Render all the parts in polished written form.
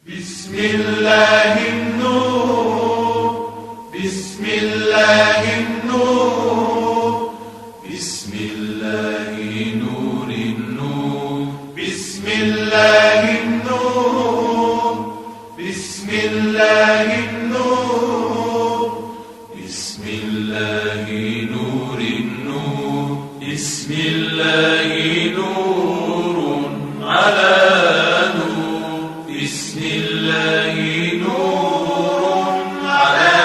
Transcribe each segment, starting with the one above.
بسم الله النور بسم الله النور بسم الله نور النور بسم الله النور بسم الله النور بسم الله نور النور بسم الله نور على نور بسم الله نور على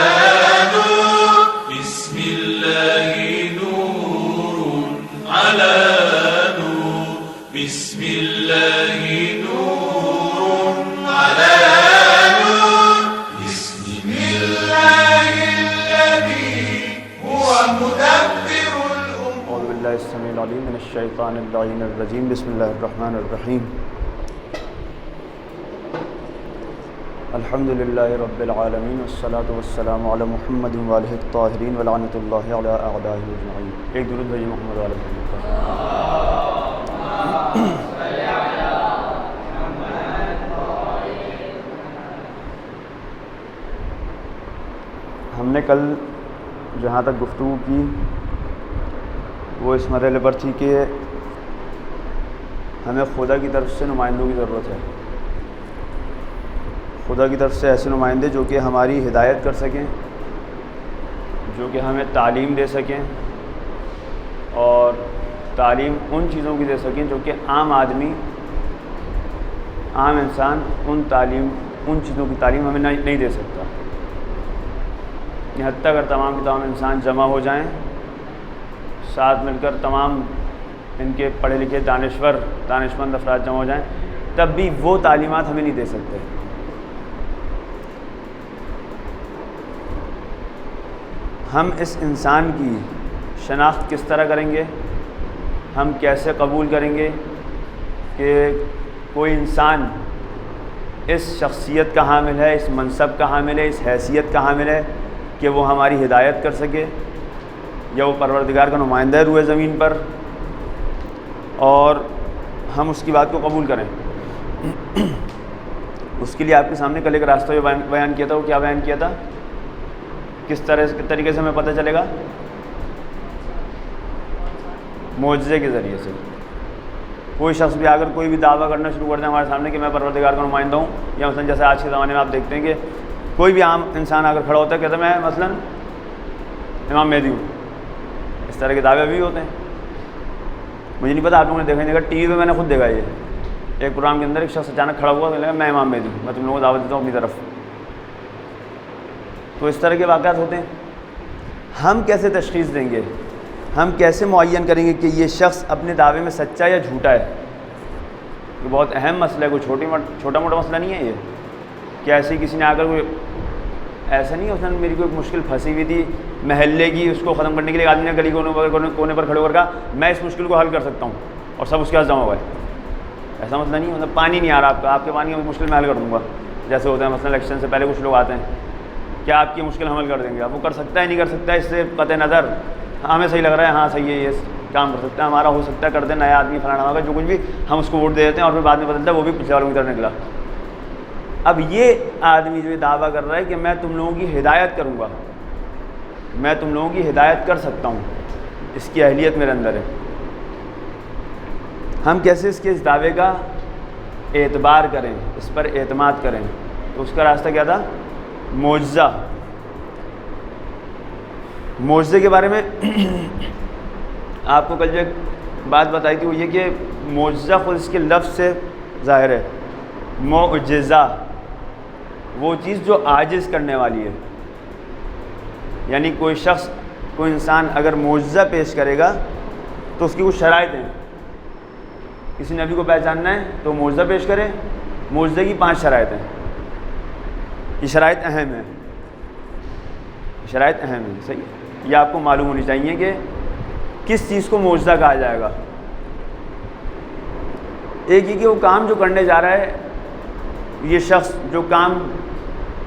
نور بسم الله نور على نور بسم الله نور على نور بسم الله الذي هو مدبر الأمور. أعوذ بالله السميع العليم من الشيطان اللعين الرجيم. بسم الله الرحمن الرحيم. الحمد لله رب العالمين والصلاة والسلام على محمد وآله الطاهرين ولعنة الله على أعدائه أجمعين. ایک درود بھیجئے محمد وآل محمد. ہم نے کل جہاں تک گفتگو کی وہ اس مرحلے پر تھی کہ ہمیں خدا کی طرف سے نمائندوں کی ضرورت ہے. خدا کی طرف سے ایسے نمائندے جو کہ ہماری ہدایت کر سکیں، جو کہ ہمیں تعلیم دے سکیں، اور تعلیم ان چیزوں کی دے سکیں جو کہ عام آدمی، عام انسان ان چیزوں کی تعلیم ہمیں نہیں دے سکتا. حتیٰ اگر تمام کے تمام انسان جمع ہو جائیں، ساتھ مل کر تمام ان کے پڑھے لکھے دانشمند افراد جمع ہو جائیں، تب بھی وہ تعلیمات ہمیں نہیں دے سکتے. ہم اس انسان کی شناخت کس طرح کریں گے، ہم کیسے قبول کریں گے کہ کوئی انسان اس شخصیت کا حامل ہے، اس منصب کا حامل ہے، اس حیثیت کا حامل ہے کہ وہ ہماری ہدایت کر سکے، یا وہ پروردگار کا نمائندہ ہے روئے زمین پر، اور ہم اس کی بات کو قبول کریں. اس کے لیے آپ کے سامنے کل ایک راستہ بیان کیا تھا. وہ کیا بیان کیا تھا؟ کس طریقے سے ہمیں پتہ چلے گا؟ معجزے کے ذریعے سے. کوئی شخص بھی اگر کوئی بھی دعویٰ کرنا شروع کر دے ہمارے سامنے کہ میں پروردگار کا نمائندہ ہوں، یا مثلا جیسے آج کے زمانے میں آپ دیکھتے ہیں کہ کوئی بھی عام انسان اگر کھڑا ہوتا ہے کہتا ہے میں مثلا امام مہدی ہوں. اس طرح کے دعوے بھی ہوتے ہیں. مجھے نہیں پتا آپ لوگوں نے دیکھا نہیں دیکھا، ٹی وی پہ میں نے خود دیکھا. یہ ایک پروگرام کے اندر ایک شخص اچانک کھڑا ہوا کہ میں امام مہدی ہوں، میں تم لوگوں کو دعوت دیتا ہوں اپنی طرف. تو اس طرح کے واقعات ہوتے ہیں. ہم کیسے تشخیص دیں گے، ہم کیسے معین کریں گے کہ یہ شخص اپنے دعوے میں سچا یا جھوٹا ہے؟ یہ بہت اہم مسئلہ ہے. کوئی چھوٹا موٹا مسئلہ نہیں ہے یہ کہ ایسے ہی کسی نے آ کر کوئی ایسا نہیں ہے. اس نے میری کوئی مشکل پھنسی ہوئی تھی محلے کی، اس کو ختم کرنے کے لیے آدمی نے گلی کونے پر کھڑے ہو کر کہا میں اس مشکل کو حل کر سکتا ہوں، اور سب اس کے پاس جمع ہوا ہے. ایسا مسئلہ نہیں ہے. مطلب پانی نہیں آ رہا آپ کے پانی کی مشکل میں حل کر دوں گا. جیسے ہوتا ہے مثلا الیکشن سے پہلے کچھ لوگ آتے ہیں، کیا آپ کی مشکل حل کر دیں گے؟ آپ وہ کر سکتا ہے نہیں کر سکتا ہے، اس سے قطع نظر ہمیں صحیح لگ رہا ہے، ہاں صحیح ہے، یہ کام کر سکتا ہے، ہمارا ہو سکتا ہے کر دیں، نیا آدمی فلانا ہوگا، جو کچھ بھی ہم اس کو ووٹ دے دیتے ہیں، اور پھر بعد میں بدلتا ہے وہ بھی پچھلے والوں کی طرح نکلا. اب یہ آدمی جو یہ دعویٰ کر رہا ہے کہ میں تم لوگوں کی ہدایت کروں گا، میں تم لوگوں کی ہدایت کر سکتا ہوں، اس کی اہلیت میرے اندر ہے. ہم کیسے اس کے اس دعوے کا اعتبار کریں، اس پر اعتماد کریں؟ تو اس کا راستہ کیا تھا؟ معجزہ. معجزے کے بارے میں آپ کو کل جو ایک بات بتائی تھی وہ یہ کہ معجزہ خود اس کے لفظ سے ظاہر ہے. معجزہ وہ چیز جو عاجز کرنے والی ہے. یعنی کوئی شخص، کوئی انسان اگر معجزہ پیش کرے گا تو اس کی کچھ شرائط ہیں. کسی نبی کو پہچاننا ہے تو معجزہ پیش کرے. معجزے کی 5 شرائط ہیں. یہ شرائط اہم ہیں، شرائط اہم ہیں. صحیح ہے، یہ آپ کو معلوم ہونی چاہیے کہ کس چیز کو معجزہ کہا جائے گا. ایک یہ کہ وہ کام جو کرنے جا رہا ہے، یہ شخص جو کام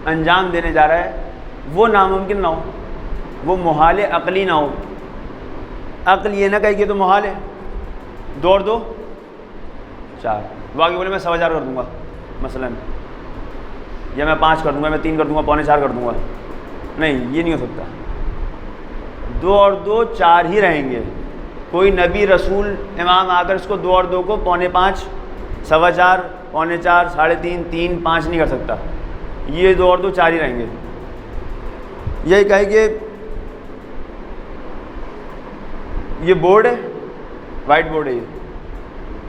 انجام دینے جا رہا ہے وہ ناممکن نہ ہو، وہ محال عقلی نہ ہو. عقل یہ نہ کہے کہ تو محال ہے، دوڑ دو 4، باقی بولے میں 1000 کر دوں گا مثلا. یا میں 5 کر دوں گا، میں 3 کر دوں گا، 3.25 کر دوں گا. نہیں، یہ نہیں ہو سکتا. 2 اور 2 4 ہی رہیں گے. کوئی نبی رسول امام آ کر اس کو 2 اور 2 کو 3.25 4.25 4.25 3.5 3 5 نہیں کر سکتا. یہ 2 اور 2 4 ہی رہیں گے. یہی کہے کہ یہ بورڈ ہے، وائٹ بورڈ ہے یہ،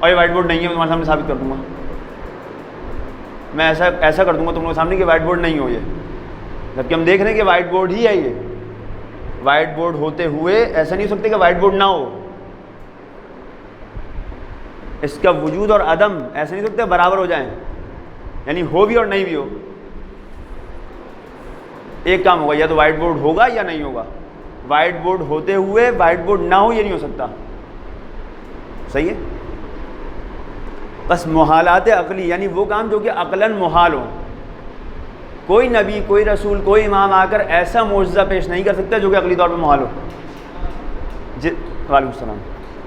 اور یہ وائٹ بورڈ نہیں ہے، میں تمہارے سامنے ثابت کر دوں گا. میں ایسا کر دوں گا تم لوگوں کے سامنے کہ وائٹ بورڈ نہیں ہو یہ، جبکہ ہم دیکھ رہے ہیں کہ وائٹ بورڈ ہی ہے. یہ وائٹ بورڈ ہوتے ہوئے ایسا نہیں ہو سکتا کہ وائٹ بورڈ نہ ہو. اس کا وجود اور عدم ایسا نہیں ہو سکتا برابر ہو جائیں، یعنی ہو بھی اور نہیں بھی ہو. ایک کام ہوگا، یا تو وائٹ بورڈ ہوگا یا نہیں ہوگا. وائٹ بورڈ ہوتے ہوئے وائٹ بورڈ نہ ہو یہ نہیں ہو سکتا. صحیح ہے. بس محالات عقلی یعنی وہ کام جو کہ عقلاً محال ہو. کوئی نبی، کوئی رسول، کوئی امام آ کر ایسا معجزہ پیش نہیں کر سکتا جو کہ عقلی طور پہ محال ہو. وعلیکم السلام.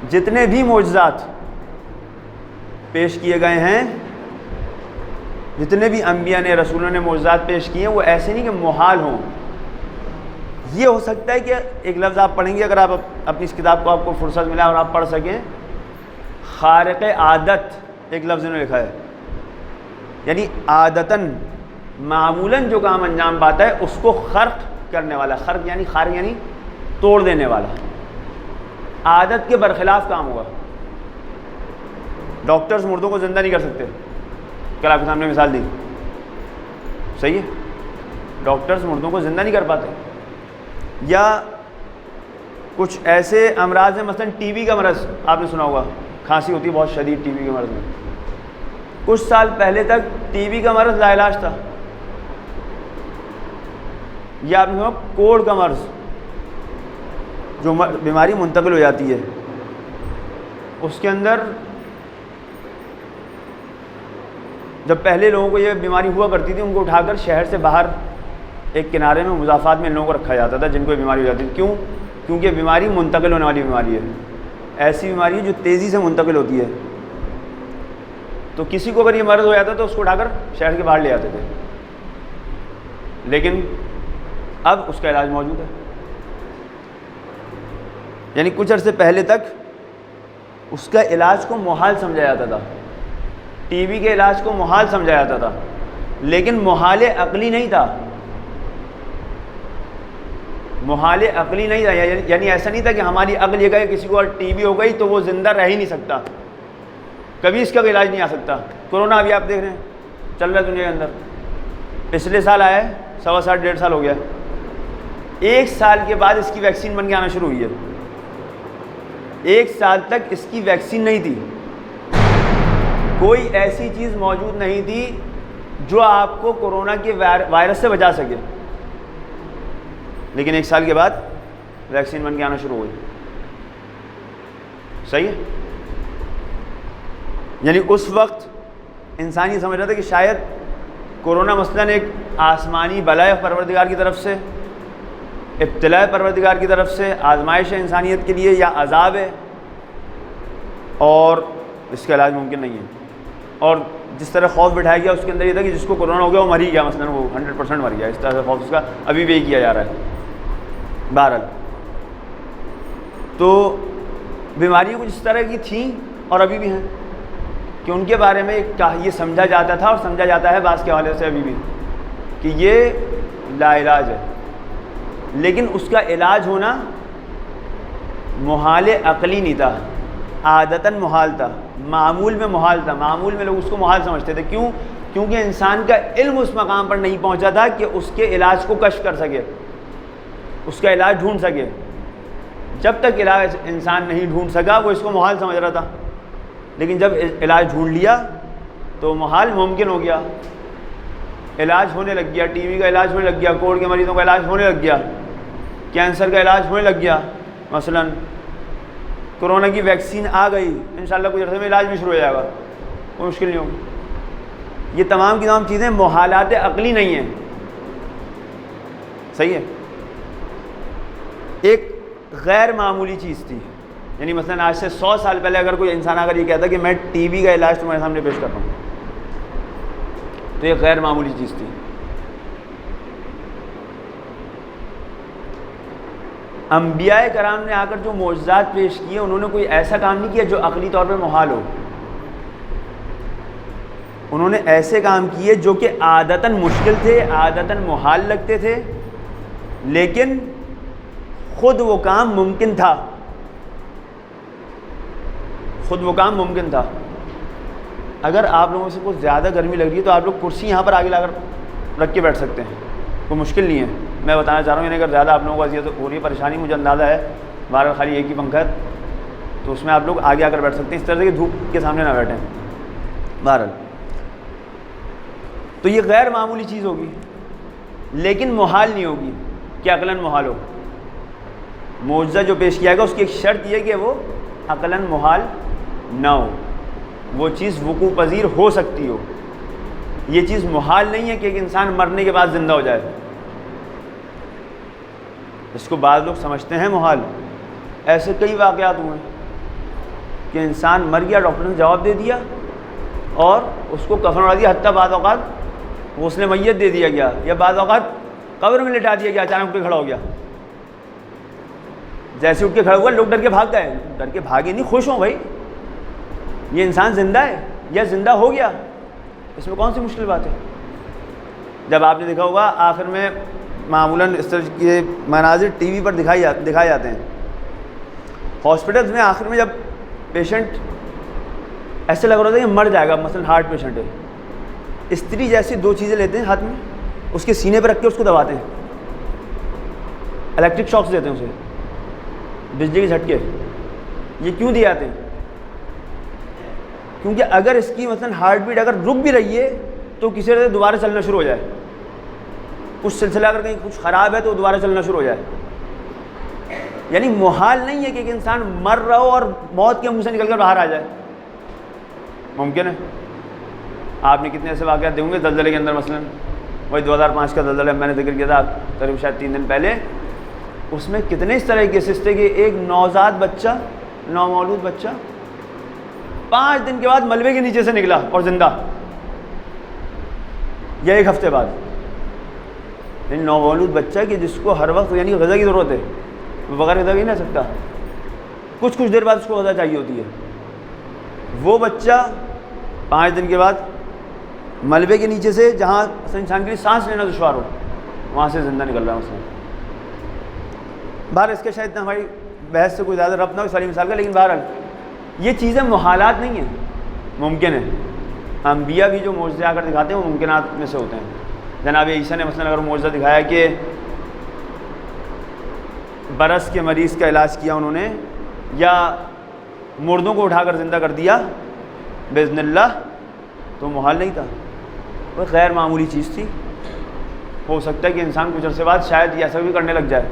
جتنے بھی معجزات پیش کیے گئے ہیں، جتنے بھی انبیاء نے، رسولوں نے معجزات پیش کیے ہیں، وہ ایسے نہیں کہ محال ہوں. یہ ہو سکتا ہے کہ ایک لفظ آپ پڑھیں گے، اگر آپ اپنی اس کتاب کو آپ کو فرصت ملا اور آپ پڑھ سکیں، خارق عادت ایک لفظ نے لکھا ہے، یعنی عادتاً معمولاً جو کام انجام پاتا ہے اس کو خرق کرنے والا. خرق یعنی خارق یعنی توڑ دینے والا. عادت کے برخلاف کام ہوگا. ڈاکٹرز مردوں کو زندہ نہیں کر سکتے، کل آپ کے سامنے مثال دی. صحیح ہے. ڈاکٹرز مردوں کو زندہ نہیں کر پاتے. یا کچھ ایسے امراض ہیں، مثلا ٹی بی کا مرض آپ نے سنا ہوگا، کھانسی ہوتی ہے بہت شدید ٹی بی کے مرض میں. کچھ سال پہلے تک ٹی بی کا مرض لا علاج تھا. یا آپ نے سنا کوڑ کا مرض، جو بیماری منتقل ہو جاتی ہے، اس کے اندر جب پہلے لوگوں کو یہ بیماری ہوا کرتی تھی، ان کو اٹھا کر شہر سے باہر ایک کنارے میں مضافات میں ان لوگوں کو رکھا جاتا تھا جن کو یہ بیماری ہو جاتی تھی. کیوں؟ کیونکہ بیماری منتقل ہونے والی بیماری ہے. ایسی بیماری ہے جو تیزی سے منتقل ہوتی ہے. تو کسی کو اگر یہ مرض ہو جاتا تو اس کو اٹھا کر شہر کے باہر لے آتے تھے. لیکن اب اس کا علاج موجود ہے. یعنی کچھ عرصے پہلے تک اس کا علاج کو محال سمجھا جاتا تھا. ٹی بی کے علاج کو محال سمجھا جاتا تھا، لیکن محال عقلی نہیں تھا. محال عقلی نہیں تھا، یعنی ایسا نہیں تھا کہ ہماری عقل یہ کہے کہ کسی کو ٹی بی ہو گئی تو وہ زندہ رہ ہی نہیں سکتا، کبھی اس کا کوئی علاج نہیں آ سکتا. کورونا ابھی آپ دیکھ رہے ہیں چل رہا ہے دنیا کے اندر. پچھلے سال آیا ہے، 1.25 سال 1.5 سال ہو گیا. 1 سال کے بعد اس کی ویکسین بن کے آنا شروع ہوئی ہے. 1 سال تک اس کی ویکسین نہیں تھی. کوئی ایسی چیز موجود نہیں تھی جو آپ کو کورونا کے وائرس سے بچا سکے. لیکن 1 سال کے بعد ویکسین بن کے آنا شروع ہوئی. صحیح ہے. یعنی اس وقت انسان یہ سمجھ رہا تھا کہ شاید کورونا مثلاً ایک آسمانی بلائے پروردگار کی طرف سے، ابتلاء پروردگار کی طرف سے، آزمائش ہے انسانیت کے لیے، یا عذاب ہے، اور اس کا علاج ممکن نہیں ہے. اور جس طرح خوف بٹھایا گیا اس کے اندر یہ تھا کہ جس کو کورونا ہو گیا وہ مر ہی گیا، مثلاً وہ 100% مر گیا. اس طرح سے خوف اس کا ابھی بھی کیا جا رہا ہے. بہرحال تو بیماریاں کچھ اس طرح کی تھیں اور ابھی بھی ہیں کہ ان کے بارے میں یہ سمجھا جاتا تھا اور سمجھا جاتا ہے بعض کے حوالے سے ابھی بھی کہ یہ لا علاج ہے. لیکن اس کا علاج ہونا محال عقلی نہیں تھا، عادتاً محال تھا، معمول میں محال تھا. معمول میں لوگ اس کو محال سمجھتے تھے. کیوں؟ کیونکہ انسان کا علم اس مقام پر نہیں پہنچا تھا کہ اس کے علاج کو کشف کر سکے، اس کا علاج ڈھونڈ سکے. جب تک علاج انسان نہیں ڈھونڈ سکا وہ اس کو محال سمجھ رہا تھا. لیکن جب علاج ڈھونڈ لیا تو محال ممکن ہو گیا. علاج ہونے لگ گیا، ٹی بی کا علاج ہونے لگ گیا، کوڑ کے مریضوں کا علاج ہونے لگ گیا، کینسر کا علاج ہونے لگ گیا. مثلا کورونا کی ویکسین آ گئی، انشاءاللہ کچھ عرصے میں علاج بھی شروع ہو جائے گا، کوئی مشکل نہیں ہوگی. یہ تمام کی تمام چیزیں محالات عقلی نہیں ہیں. صحیح ہے. ایک غیر معمولی چیز تھی. یعنی مثلا آج سے 100 سال پہلے اگر کوئی انسان اگر یہ کہتا کہ میں ٹی بی کا علاج تمہارے سامنے پیش کر رہا ہوں تو یہ غیر معمولی چیز تھی. انبیاء کرام نے آ کر جو معجزات پیش کیے انہوں نے کوئی ایسا کام نہیں کیا جو عقلی طور پہ محال ہو. انہوں نے ایسے کام کیے جو کہ عادتاً مشکل تھے, عادتاً محال لگتے تھے, لیکن خود وہ کام ممکن تھا, خود وہ کام ممکن تھا. اگر آپ لوگوں سے کچھ زیادہ گرمی لگ رہی ہے تو آپ لوگ کرسی یہاں پر آگے لا کر رکھ کے بیٹھ سکتے ہیں, کوئی مشکل نہیں ہے. میں بتانا چاہ رہا ہوں, یعنی اگر زیادہ آپ لوگوں کو اذیت ہو رہی ہے, پریشانی مجھے اندازہ ہے, بہرحال خالی ایک ہی پنکھا ہے تو اس میں آپ لوگ آگے آ کر بیٹھ سکتے ہیں, اس طرح سے کہ دھوپ کے سامنے نہ بیٹھیں. بہرحال تو یہ غیر معمولی چیز ہوگی, لیکن محال نہیں ہوگی کہ عقلاً محال ہو. معجزہ جو پیش کیا گیا اس کی ایک شرط یہ کہ وہ عقلاً محال نہ ہو, وہ چیز وقوع پذیر ہو سکتی ہو. یہ چیز محال نہیں ہے کہ ایک انسان مرنے کے بعد زندہ ہو جائے. اس کو بعض لوگ سمجھتے ہیں محال. ایسے کئی واقعات ہوئے ہیں کہ انسان مر گیا, ڈاکٹر نے جواب دے دیا اور اس کو کفن اڑا دیا, حتیٰ بعض اوقات غسل میت دے دیا گیا, یا بعض اوقات قبر میں لٹا دیا گیا, اچانک اٹھ کے کھڑا ہو گیا. جیسے اٹھ کے کھڑا ہوا لوگ ڈر کے بھاگ گئے. ڈر کے بھاگے نہیں, خوش ہوں بھائی, یہ انسان زندہ ہے یا زندہ ہو گیا, اس میں کون سی مشکل بات ہے. جب آپ نے دیکھا ہوگا آخر میں معمولاً اس طرح کے مناظر ٹی وی پر دکھائے جاتے ہیں ہاسپٹلس میں. آخر میں جب پیشنٹ ایسے لگ رہا تھا کہ مر جائے گا, مثلاً ہارٹ پیشنٹ ہے, استری جیسی دو چیزیں لیتے ہیں ہاتھ میں, اس کے سینے پہ رکھ کے اس کو دباتے ہیں, الیکٹرک شاکس دیتے ہیں اسے, بجلی کے جھٹکے. یہ کیوں دیے جاتے ہیں؟ کیونکہ اگر اس کی مثلاً ہارٹ بیٹ اگر رک بھی رہی ہے تو کسی طرح دوبارہ چلنا شروع ہو جائے, کچھ سلسلہ اگر کہیں کچھ خراب ہے تو دوبارہ چلنا شروع ہو جائے. یعنی محال نہیں ہے کہ ایک انسان مر رہا ہو اور موت کے منہ سے نکل کر باہر آ جائے. ممکن ہے. آپ نے کتنے ایسے واقعات دیکھیں گے زلزلے کے اندر, مثلاً وہی 2005 کا زلزلہ میں نے ذکر کیا تھا قریب شاید 3 دن پہلے. اس میں کتنے اس طرح کے کیسز تھے کہ ایک نوزاد بچہ, نومولود بچہ 5 دن کے بعد ملبے کے نیچے سے نکلا اور زندہ, یا 1 ہفتے بعد. یعنی نومولود بچہ کہ جس کو ہر وقت یعنی غذا کی ضرورت ہے, بغیر غذا بھی نہیں رہ سکتا, کچھ دیر بعد اس کو غذا چاہیے ہوتی ہے. وہ بچہ 5 دن کے بعد ملبے کے نیچے سے, جہاں انسان کے لیے سانس لینا دشوار ہو, وہاں سے زندہ نکل رہا ہے مثلاً. بہر اس کے شاید ہماری بحث سے کوئی زیادہ ربط نہ ہو اس والی مثال کا, لیکن بہرحال یہ چیزیں محالات نہیں ہیں, ممکن ہے. انبیاء بھی جو معجزے آ کر دکھاتے ہیں وہ ممکنات میں سے ہوتے ہیں. جناب عیسیٰ نے مثلاً اگر معجزہ دکھایا کہ برس کے مریض کا علاج کیا انہوں نے, یا مردوں کو اٹھا کر زندہ کر دیا باذن اللہ, تو محال نہیں تھا, وہ غیر معمولی چیز تھی. ہو سکتا ہے کہ انسان کچھ عرصے بعد شاید یہ ایسا بھی کرنے لگ جائے,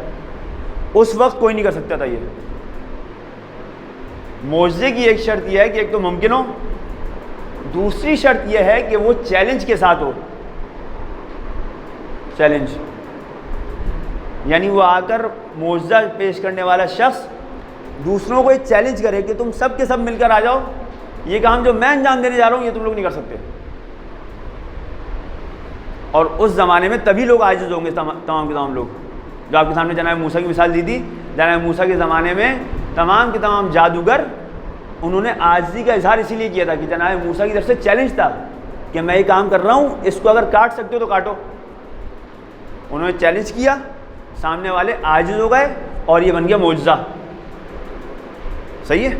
اس وقت کوئی نہیں کر سکتا تھا. یہ معجزے کی ایک شرط یہ ہے کہ ایک تو ممکن ہو, دوسری شرط یہ ہے کہ وہ چیلنج کے ساتھ ہو. چیلنج یعنی وہ آ کر معجزہ پیش کرنے والا شخص دوسروں کو ایک چیلنج کرے کہ تم سب کے سب مل کر آ جاؤ, یہ کام جو میں انجام دینے جا رہا ہوں یہ تم لوگ نہیں کر سکتے. اور اس زمانے میں تبھی لوگ عاجز ہوں گے, تمام کے تمام لوگ. جو آپ کے سامنے جناب موسیٰ کی مثال دی تھی, جناب موسیٰ کے زمانے میں تمام کے تمام جادوگر انہوں نے عاجزی کا اظہار اسی لیے کیا تھا کہ جناب موسیٰ کی طرف سے چیلنج تھا کہ میں یہ کام کر رہا ہوں, اس کو اگر کاٹ سکتے ہو تو کاٹو. انہوں نے چیلنج کیا, سامنے والے عاجز ہو گئے اور یہ بن گیا معجزہ. صحیح ہے؟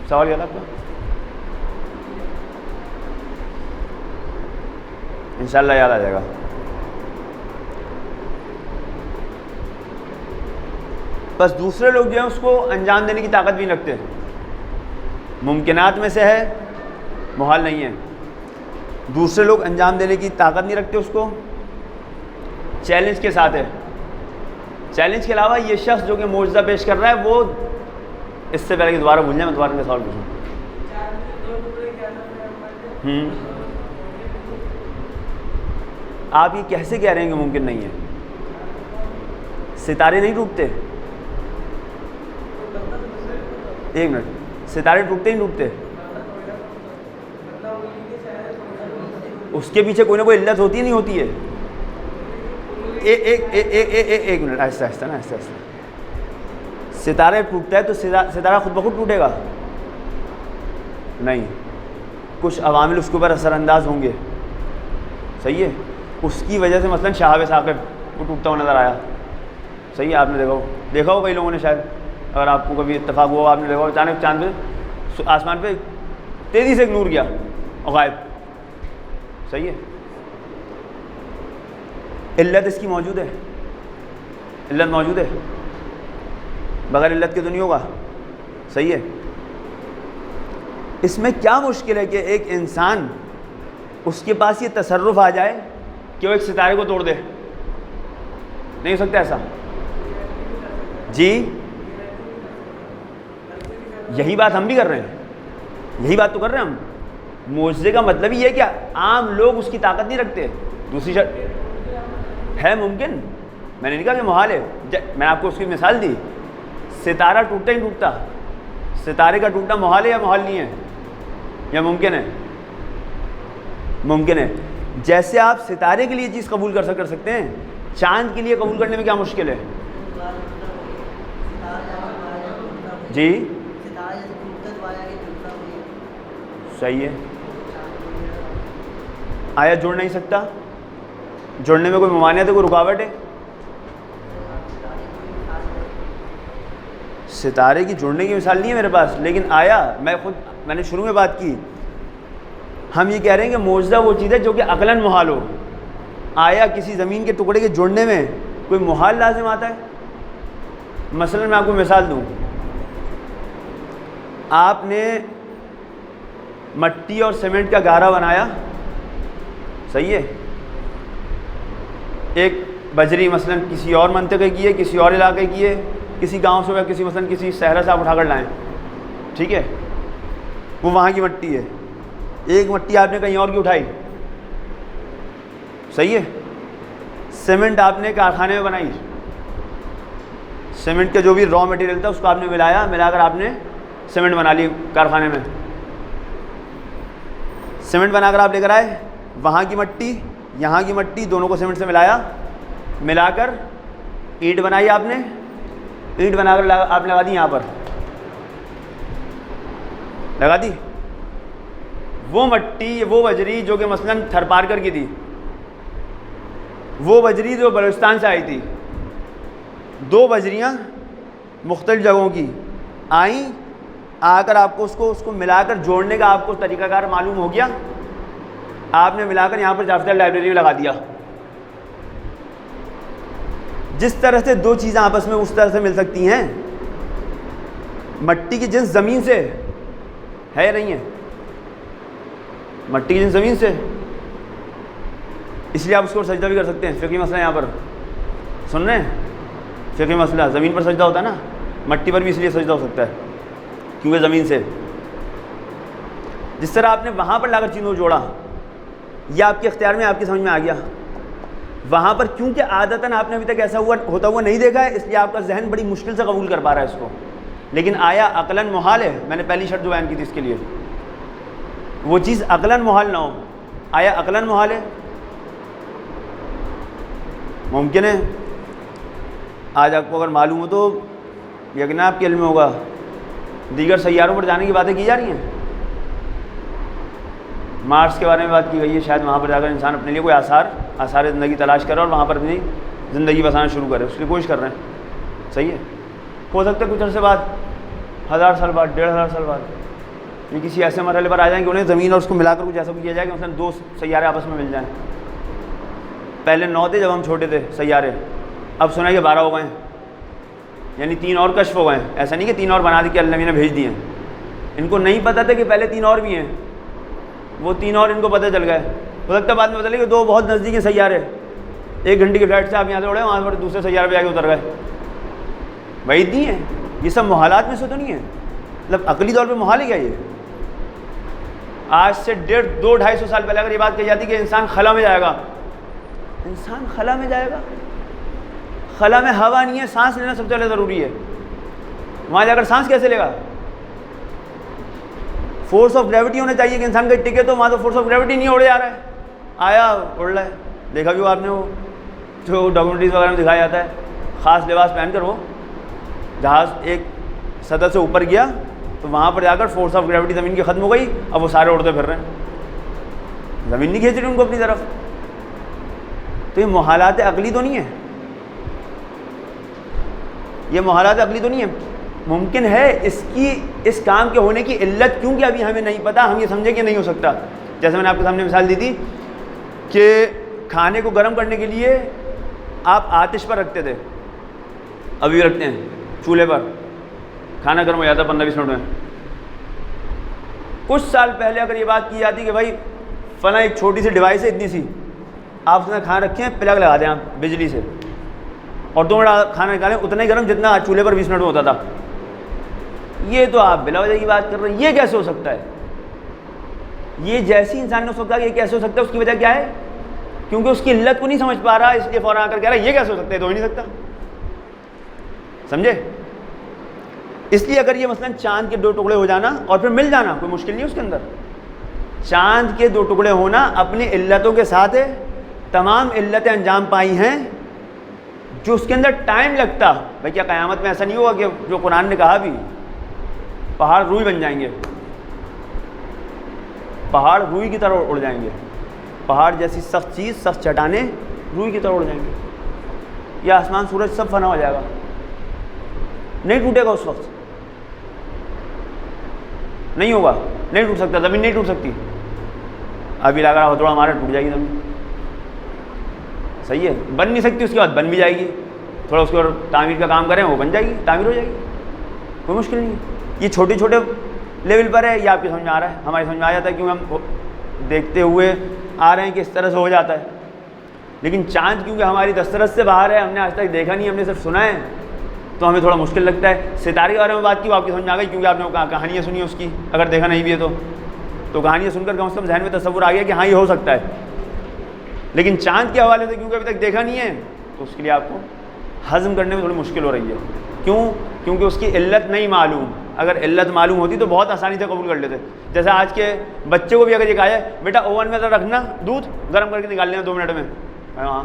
سوال یاد آپ کا؟ انشاءاللہ یاد آ جائے گا. بس دوسرے لوگ جو ہیں اس کو انجام دینے کی طاقت بھی نہیں رکھتے. ممکنات میں سے ہے, محال نہیں ہے. دوسرے لوگ انجام دینے کی طاقت نہیں رکھتے, اس کو چیلنج کے ساتھ ہے. چیلنج کے علاوہ یہ شخص جو کہ معجزہ پیش کر رہا ہے وہ, اس سے پہلے کہ دوبارہ بھول جائیں میں دوبارہ کا سوال پوچھوں. آپ یہ کیسے کہہ رہے ہیں کہ ممکن نہیں ہے؟ ستارے نہیں ٹوٹتے. ایک منٹ, ستارے ٹوٹتے ہی ٹوٹتے, اس کے پیچھے کوئی نہ کوئی علت ہوتی نہیں ہوتی ہے. ایک منٹ, آہستہ آہستہ نا, آہستہ آہستہ. ستارہ ٹوٹتا ہے تو ستارہ خود بخود ٹوٹے گا؟ نہیں، کچھ عوامل اس کے اوپر اثر انداز ہوں گے، صحیح ہے، اس کی وجہ سے مثلاً شہاب ثاقب وہ ٹوٹتا ہوا نظر آیا، صحیح ہے، آپ نے دیکھا ہو کئی لوگوں نے شاید، اگر آپ کو کبھی اتفاق ہوا آپ نے دیکھا ہو اچانک چاند پہ آسمان پہ تیزی سے ایک نور گیا اور غائب، صحیح ہے، علت اس کی موجود ہے، علت موجود ہے، بغیر علت کے تو نہیں ہوگا، صحیح ہے۔ اس میں کیا مشکل ہے کہ ایک انسان اس کے پاس یہ تصرف آ جائے کہ وہ ایک ستارے کو توڑ دے؟ نہیں ہو سکتا ایسا؟ جی یہی بات ہم بھی کر رہے ہیں، یہی بات تو کر رہے ہیں ہم۔ معجزے کا مطلب ہی ہے کہ عام لوگ اس کی طاقت نہیں رکھتے۔ دوسری شرط ہے ممکن، میں نے نہیں کہا کہ محال ہے، میں نے آپ کو اس کی مثال دی، ستارہ ٹوٹتا ہی ٹوٹتا، ستارے کا ٹوٹنا محال ہے یا محال نہیں ہے، یا ممکن ہے؟ ممکن ہے۔ جیسے آپ ستارے کے لیے چیز قبول کر سکتے ہیں، چاند کے لیے قبول کرنے میں کیا مشکل ہے؟ جی صحیح ہے، آیا جڑ نہیں سکتا؟ جڑنے میں کوئی ممانعت ہے، کوئی رکاوٹ ہے؟ ستارے کی جڑنے کی مثال نہیں ہے میرے پاس، لیکن آیا میں نے شروع میں بات کی، ہم یہ کہہ رہے ہیں کہ معجزہ وہ چیز ہے جو کہ عقلاً محال ہو۔ آیا کسی زمین کے ٹکڑے کے جڑنے میں کوئی محال لازم آتا ہے؟ مثلا میں آپ کو مثال دوں، آپ نے مٹی اور سیمنٹ کا گارا بنایا، صحیح ہے، ایک بجری مثلا کسی اور منطقے کی ہے، کسی اور علاقے کی ہے، کسی گاؤں سے، یا کسی مثلا کسی صحرا سے آپ اٹھا کر لائیں، ٹھیک ہے، وہ وہاں کی مٹی ہے، ایک مٹی آپ نے کہیں اور کی اٹھائی، صحیح ہے۔ سیمنٹ آپ نے کارخانے میں بنائی، سیمنٹ کا جو بھی را مٹیریل تھا اس کو آپ نے ملا کر آپ نے سیمنٹ بنا لی کارخانے میں، سیمنٹ بنا کر آپ لے کر آئے، وہاں کی مٹی یہاں کی مٹی دونوں کو سیمنٹ سے ملا کر اینٹ بنائی، آپ نے اینٹ بنا کر آپ لگا دی، یہاں پر لگا دی، وہ مٹی وہ بجری جو کہ مثلاً تھرپارکر کی تھی، وہ بجری جو بلوچستان سے آئی تھی، دو بجریاں مختلف جگہوں کی آئیں، آ کر آپ کو اس کو ملا کر جوڑنے کا آپ کو طریقہ کار معلوم ہو گیا، آپ نے ملا کر یہاں پر جعفر لائبریری میں لگا دیا۔ جس طرح سے دو چیزیں آپس میں اس طرح سے مل سکتی ہیں، مٹی کی جنس زمین سے ہے یا نہیں ہے؟ مٹی کی جنس زمین سے، اس لیے آپ اس کو سجدہ بھی کر سکتے ہیں۔ فقہی مسئلہ یہاں پر سن رہے ہیں، فقہی مسئلہ، زمین پر سجدہ ہوتا ہے نا، مٹی پر بھی اس لیے سجدہ ہو سکتا ہے کیونکہ زمین سے، جس طرح آپ نے وہاں پر لا کر چیزوں کو جوڑا، یہ آپ کے اختیار میں، آپ کی سمجھ میں آ گیا، وہاں پر کیونکہ عادتاً آپ نے ابھی تک ایسا ہوتا ہوا نہیں دیکھا ہے، اس لیے آپ کا ذہن بڑی مشکل سے قبول کر پا رہا ہے اس کو۔ لیکن آیا عقلاً محال ہے؟ میں نے پہلی شرط جو بیان کی تھی اس کے لیے، وہ چیز عقلاً محال نہ ہو، آیا عقلاً محال ہے؟ ممکن ہے؟ آج آپ کو اگر معلوم ہو تو یقیناً آپ کے علم میں ہوگا، دیگر سیاروں پر جانے کی باتیں کی جا رہی ہیں، مارس کے بارے میں بات کی گئی ہے، شاید وہاں پر جا کر انسان اپنے لیے کوئی آثار زندگی تلاش کرے اور وہاں پر اپنی زندگی بسانا شروع کرے، اس کی کوشش کر رہے ہیں، صحیح ہے، ہو سکتا ہے کچھ عرصے بعد، 1000 سال بعد، 1500 سال بعد، یہ کسی ایسے مرحلے پر آ جائیں کہ انہیں زمین اور اس کو ملا کر کچھ ایسا کیا جائے کہ مثلا دو سیارے آپس میں مل جائیں۔ پہلے 9 تھے جب ہم چھوٹے تھے سیارے، اب سنا کہ 12 ہو گئے ہیں، یعنی 3 اور کشف ہو گئے ہیں۔ ایسا نہیں کہ 3 اور بنا دی کہ اللہ نے بھیج دیے ہیں، ان کو نہیں پتہ تھا کہ پہلے 3 اور بھی ہیں، وہ 3 اور ان کو پتہ چل گئے، ہو سکتا ہے بعد میں پتہ لگے کہ 2 بہت نزدیک ہیں سیارے، 1 گھنٹے کی فلائٹ سے آپ یہاں سے اڑے، وہاں پر دوسرے سیارے پہ جا کے اتر گئے، وعید نہیں ہے، یہ سب محالات میں سے تو نہیں ہے، مطلب عقلی طور پہ محال ہے کیا یہ؟ آج سے 200-250 سال پہلے اگر یہ بات کہی جاتی کہ انسان خلا میں جائے گا، انسان خلا میں جائے گا، خلا میں ہوا نہیں ہے، سانس لینا سب سے زیادہ ضروری ہے، وہاں جا کر سانس کیسے لے گا؟ فورس آف گریوٹی ہونا چاہیے کہ انسان کہیں ٹکے، تو وہاں تو فورس آف گریوٹی نہیں اڑے جا رہا ہے، آیا اڑ رہا ہے، دیکھا بھی وہ آپ نے، وہ جو ڈاکومنٹریز وغیرہ میں دکھایا جاتا ہے، خاص لباس پہن کر وہ جہاز ایک سطح سے اوپر گیا تو وہاں پر جا کر فورس آف گریوٹی زمین کی ختم ہو گئی, اب وہ سارے اڑتے پھر رہے ہیں, زمین نہیں کھینچ رہی ان کو اپنی طرف. تو یہ محالات عقلی تو نہیں ہے, یہ محالات عقلی تو نہیں ہے. ممکن ہے اس کام کے ہونے کی علت کیونکہ ابھی ہمیں نہیں پتہ, ہم یہ سمجھے کہ نہیں ہو سکتا. جیسے میں نے آپ کے سامنے مثال دی تھی کہ کھانے کو گرم کرنے کے لیے آپ آتش پر رکھتے تھے, ابھی رکھتے ہیں چولہے پر, کھانا گرم ہو جاتا 15-20 منٹ میں. کچھ سال پہلے اگر یہ بات کی جاتی کہ بھائی فلاں ایک چھوٹی سی ڈیوائس ہے اتنی سی, آپ اس میں کھانا رکھیں, پلگ لگا دیں آپ بجلی سے, اور 2 منٹ کھانا نکالیں, اتنا ہی گرم جتنا چولہے پر 20 منٹ میں ہوتا تھا. یہ تو آپ بلا وجہ کی بات کر رہے ہیں, یہ کیسے ہو سکتا ہے؟ یہ جیسی انسان نے سوچا کہ یہ کیسے ہو سکتا ہے, اس کی وجہ کیا ہے؟ کیونکہ اس کی علت کو نہیں سمجھ پا رہا, اس لیے فوراً آ کر کہہ رہا ہے یہ کیسے ہو سکتا ہے, تو ہو ہی نہیں سکتا. سمجھے؟ اس لیے اگر یہ مثلا چاند کے 2 ٹکڑے ہو جانا اور پھر مل جانا کوئی مشکل نہیں اس کے اندر. چاند کے 2 ٹکڑے ہونا اپنی علتوں کے ساتھ ہے, تمام علتیں انجام پائی ہیں جو اس کے اندر ٹائم لگتا. بھائی کیا قیامت میں ایسا نہیں ہوگا کہ جو قرآن نے کہا بھی پہاڑ روئی بن جائیں گے, پہاڑ روئی کی طرح اڑ جائیں گے, پہاڑ جیسی سخت چیز, سخت چٹانیں روئی کی طرح اڑ جائیں گے, یا آسمان سورج سب فنا ہو جائے گا, نہیں ٹوٹے گا اس وقت, نہیں ہوگا, نہیں ٹوٹ سکتا, زمین نہیں ٹوٹ سکتی. ابھی لگ رہا ہو تھوڑا ہمارا ٹوٹ جائے گی زمین, صحیح ہے, بن نہیں سکتی, اس کے بعد بن بھی جائے گی, تھوڑا اس کو تعمیر کا کام کریں وہ بن جائے گی, تعمیر ہو جائے گی, کوئی مشکل نہیں ہے. یہ چھوٹے چھوٹے لیول پر ہے, یہ آپ کی سمجھ میں آ رہا ہے, ہماری سمجھ میں آ جاتا ہے کیونکہ ہم دیکھتے ہوئے آ رہے ہیں کہ اس طرح سے ہو جاتا ہے. لیکن چاند کیونکہ ہماری دسترس سے باہر ہے, ہم نے آج تک دیکھا نہیں, ہم نے صرف سنا ہے, تو ہمیں تھوڑا مشکل لگتا ہے. ستارے کے بارے میں بات کی وہ آپ کی سمجھ میں آ گئی کیونکہ آپ نے کہانیاں سنی اس کی, اگر دیکھا نہیں بھی ہے تو کہانیاں سن کر کم سے کم ذہن میں تصور آ گیا کہ ہاں یہ ہو سکتا ہے. لیکن چاند کے حوالے سے کیونکہ ابھی تک دیکھا نہیں ہے, تو اس کے لیے آپ کو ہضم کرنے میں تھوڑی مشکل ہو رہی ہے. کیوں؟ کیونکہ اس کی علت نہیں معلوم. اگر علت معلوم ہوتی تو بہت آسانی سے قبول کر لیتے. جیسے آج کے بچے کو بھی اگر یہ کہا جائے بیٹا اوون میں رکھنا دودھ گرم کر کے نکال لینا 2 منٹ میں, ہاں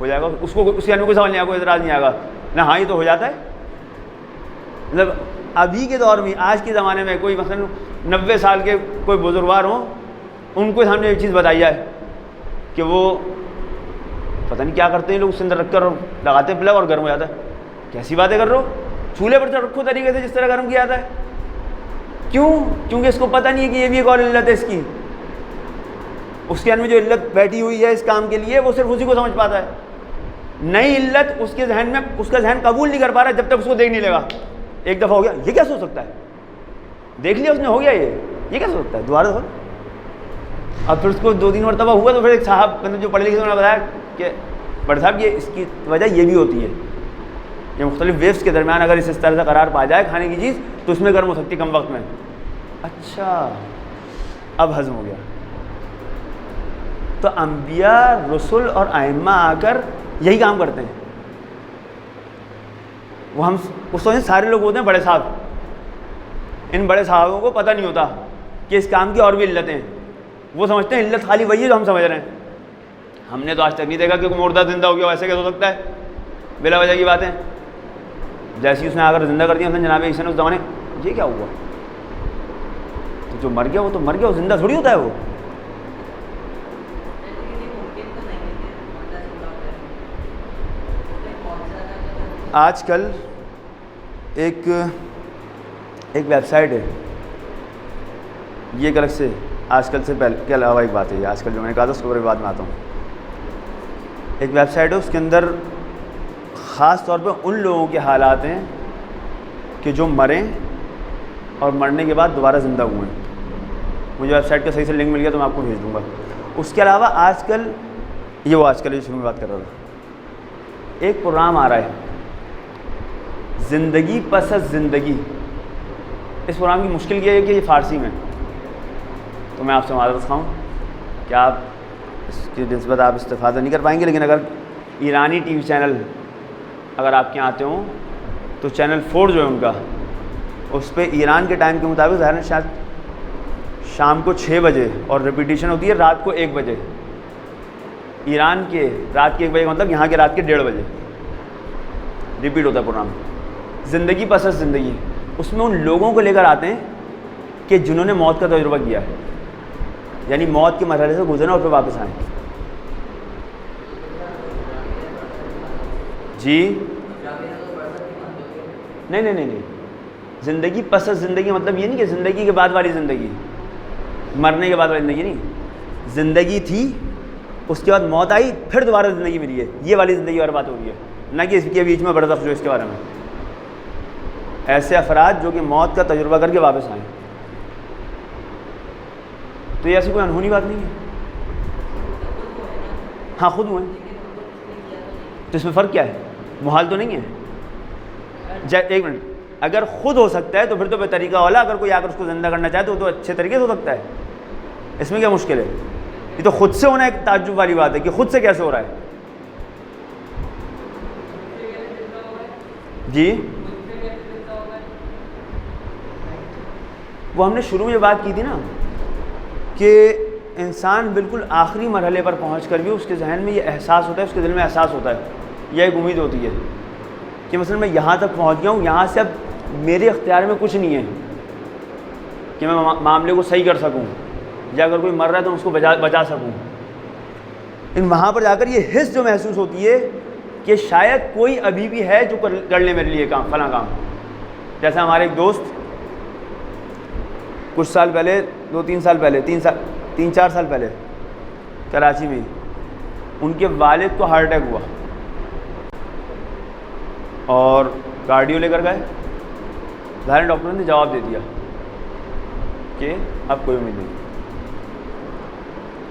ہو جائے گا, اس کو اس کے کوئی سوال نہیں آئے گا, کوئی اعتراض نہیں آئے گا نہ, ہاں یہ تو ہو جاتا ہے. مطلب ابھی کے دور میں, آج کے زمانے میں کوئی مثلا 90 سال کے کوئی بزرگوار ہوں, ان کو سامنے ایک چیز بتائی جائے کہ وہ پتہ نہیں کیا کرتے ہیں لوگ, اس کے اندر رکھ کر لگاتے ہیں پلگ اور گرم ہو جاتا ہے. کیسی باتیں کر رہے ہو, چولہے پر رکھو طریقے سے جس طرح گرم کیا جاتا ہے. کیوں؟ کیونکہ اس کو پتہ نہیں ہے کہ یہ بھی ایک اور علت ہے اس کی. اس کے اندر میں جو علت بیٹھی ہوئی ہے اس کام کے لیے وہ صرف اسی کو سمجھ پاتا ہے. نئی علت اس کے ذہن میں, اس کا ذہن قبول نہیں کر پا رہا جب تک اس کو دیکھ نہیں لے گا. ایک دفعہ ہو گیا, یہ کیسے ہو سکتا ہے, دیکھ لیا اس نے, ہو گیا یہ کیسے ہو سکتا ہے, دوبارہ ہو. اب پھر اس کو 2-3 مرتبہ ہوا تو پھر ایک صاحب جو پڑھے لکھے انہوں نے بتایا کہ بڑے صاحب یہ اس کی وجہ یہ بھی ہوتی ہے, یہ مختلف ویوز کے درمیان اگر اس طرح سے قرار پا جائے کھانے کی چیز تو اس میں گرم ہو سکتی ہے کم وقت میں. اچھا اب ہضم ہو گیا. تو انبیاء, رسول اور ائمہ آ کر یہی کام کرتے ہیں. وہ ہم اس سوچیں سارے لوگ ہوتے ہیں بڑے صاحب, ان بڑے صاحبوں کو پتہ نہیں ہوتا کہ اس کام کی اور بھی علتیں ہیں. وہ سمجھتے ہیں علت خالی وہی ہے جو ہم سمجھ رہے ہیں. ہم نے تو آج تک نہیں دیکھا کہ کوئی مردہ زندہ ہو گیا, ویسے کیسے ہو سکتا ہے, بلا وجہ کی باتیں. جیسی اس نے آ کر زندہ کر دیا جناب عیسیٰ نے اس زمانے, یہ کیا ہوا, تو جو مر گیا وہ تو مر گیا, وہ زندہ تھوڑی ہوتا ہے. وہ آج کل ایک ویب سائٹ ہے, یہ ایک الگ سے آج کل سے پہلے کے علاوہ ایک بات ہے, آج کل جو میں نے کہا تھا اس کے بعد میں آتا ہوں. ایک ویب سائٹ ہے, اس کے اندر خاص طور پہ ان لوگوں کے حالات ہیں کہ جو مریں اور مرنے کے بعد دوبارہ زندہ ہوئے ہیں. مجھے ویب سائٹ کا صحیح سے لنک مل گیا تو میں آپ کو بھیج دوں گا. اس کے علاوہ آج کل آج کل شروع میں بات کر رہا تھا, ایک پروگرام آ رہا ہے زندگی پس از زندگی. اس پروگرام کی مشکل یہ ہے کہ یہ فارسی میں, تو میں آپ سے معذرت خواہوں کہ آپ اس کی نسبت آپ استفادہ نہیں کر پائیں گے. لیکن اگر ایرانی ٹی وی چینل اگر آپ کے یہاں آتے ہوں تو چینل 4 جو ہے ان کا, اس پہ ایران کے ٹائم کے مطابق ظاہر شاید شام کو 6 بجے اور ریپیٹیشن ہوتی ہے رات کو 1 بجے. ایران کے رات کے 1 بجے کا مطلب یہاں کے رات کے 1:30 بجے ریپیٹ ہوتا ہے پروگرام. زندگی پس از زندگی، اس میں ان لوگوں کو لے کر آتے ہیں کہ جنہوں نے موت کا تجربہ کیا ہے، یعنی موت کے مرحلے سے گزرنا اور پھر واپس آئیں. جی نہیں، زندگی پس از زندگی مطلب یہ نہیں کہ زندگی کے بعد والی زندگی، مرنے کے بعد والی زندگی نہیں. زندگی تھی، اس کے بعد موت آئی، پھر دوبارہ زندگی ملی ہے، یہ والی زندگی اور بات ہو رہی ہے، نہ کہ اس کے بیچ میں برزخ جو اس کے بارے میں. ایسے افراد جو کہ موت کا تجربہ کر کے واپس آئیں، تو یہ ایسی کوئی انہونی بات نہیں ہے. ہاں خود ہوئے، تو اس میں فرق کیا ہے؟ محال تو نہیں ہے. ایک منٹ، اگر خود ہو سکتا ہے تو پھر تو بے طریقہ والا، اگر کوئی آ کر اس کو زندہ کرنا چاہے تو وہ تو اچھے طریقے سے ہو سکتا ہے. اس میں کیا مشکل ہے؟ یہ تو خود سے ہونا ایک تعجب والی بات ہے کہ خود سے کیسے ہو رہا ہے. جی وہ ہم نے شروع میں بات کی تھی نا کہ انسان بالکل آخری مرحلے پر پہنچ کر بھی اس کے ذہن میں یہ احساس ہوتا ہے، اس کے دل میں احساس ہوتا ہے، یہ ایک امید ہوتی ہے کہ مثلا میں یہاں تک پہنچ گیا ہوں، یہاں سے اب میرے اختیار میں کچھ نہیں ہے کہ میں معاملے کو صحیح کر سکوں، یا اگر کوئی مر رہا ہے تو اس کو بچا سکوں. لیکن وہاں پر جا کر یہ حس جو محسوس ہوتی ہے کہ شاید کوئی ابھی بھی ہے جو کر لے میرے لیے کام، فلاں کام. جیسے ہمارے ایک دوست کچھ سال پہلے، 2-3 سال پہلے، 3-4 سال پہلے کراچی میں ان کے والد کو ہارٹ اٹیک ہوا اور کارڈیو لے کر گئے. ظاہر ڈاکٹر نے جواب دے دیا کہ اب کوئی امید نہیں.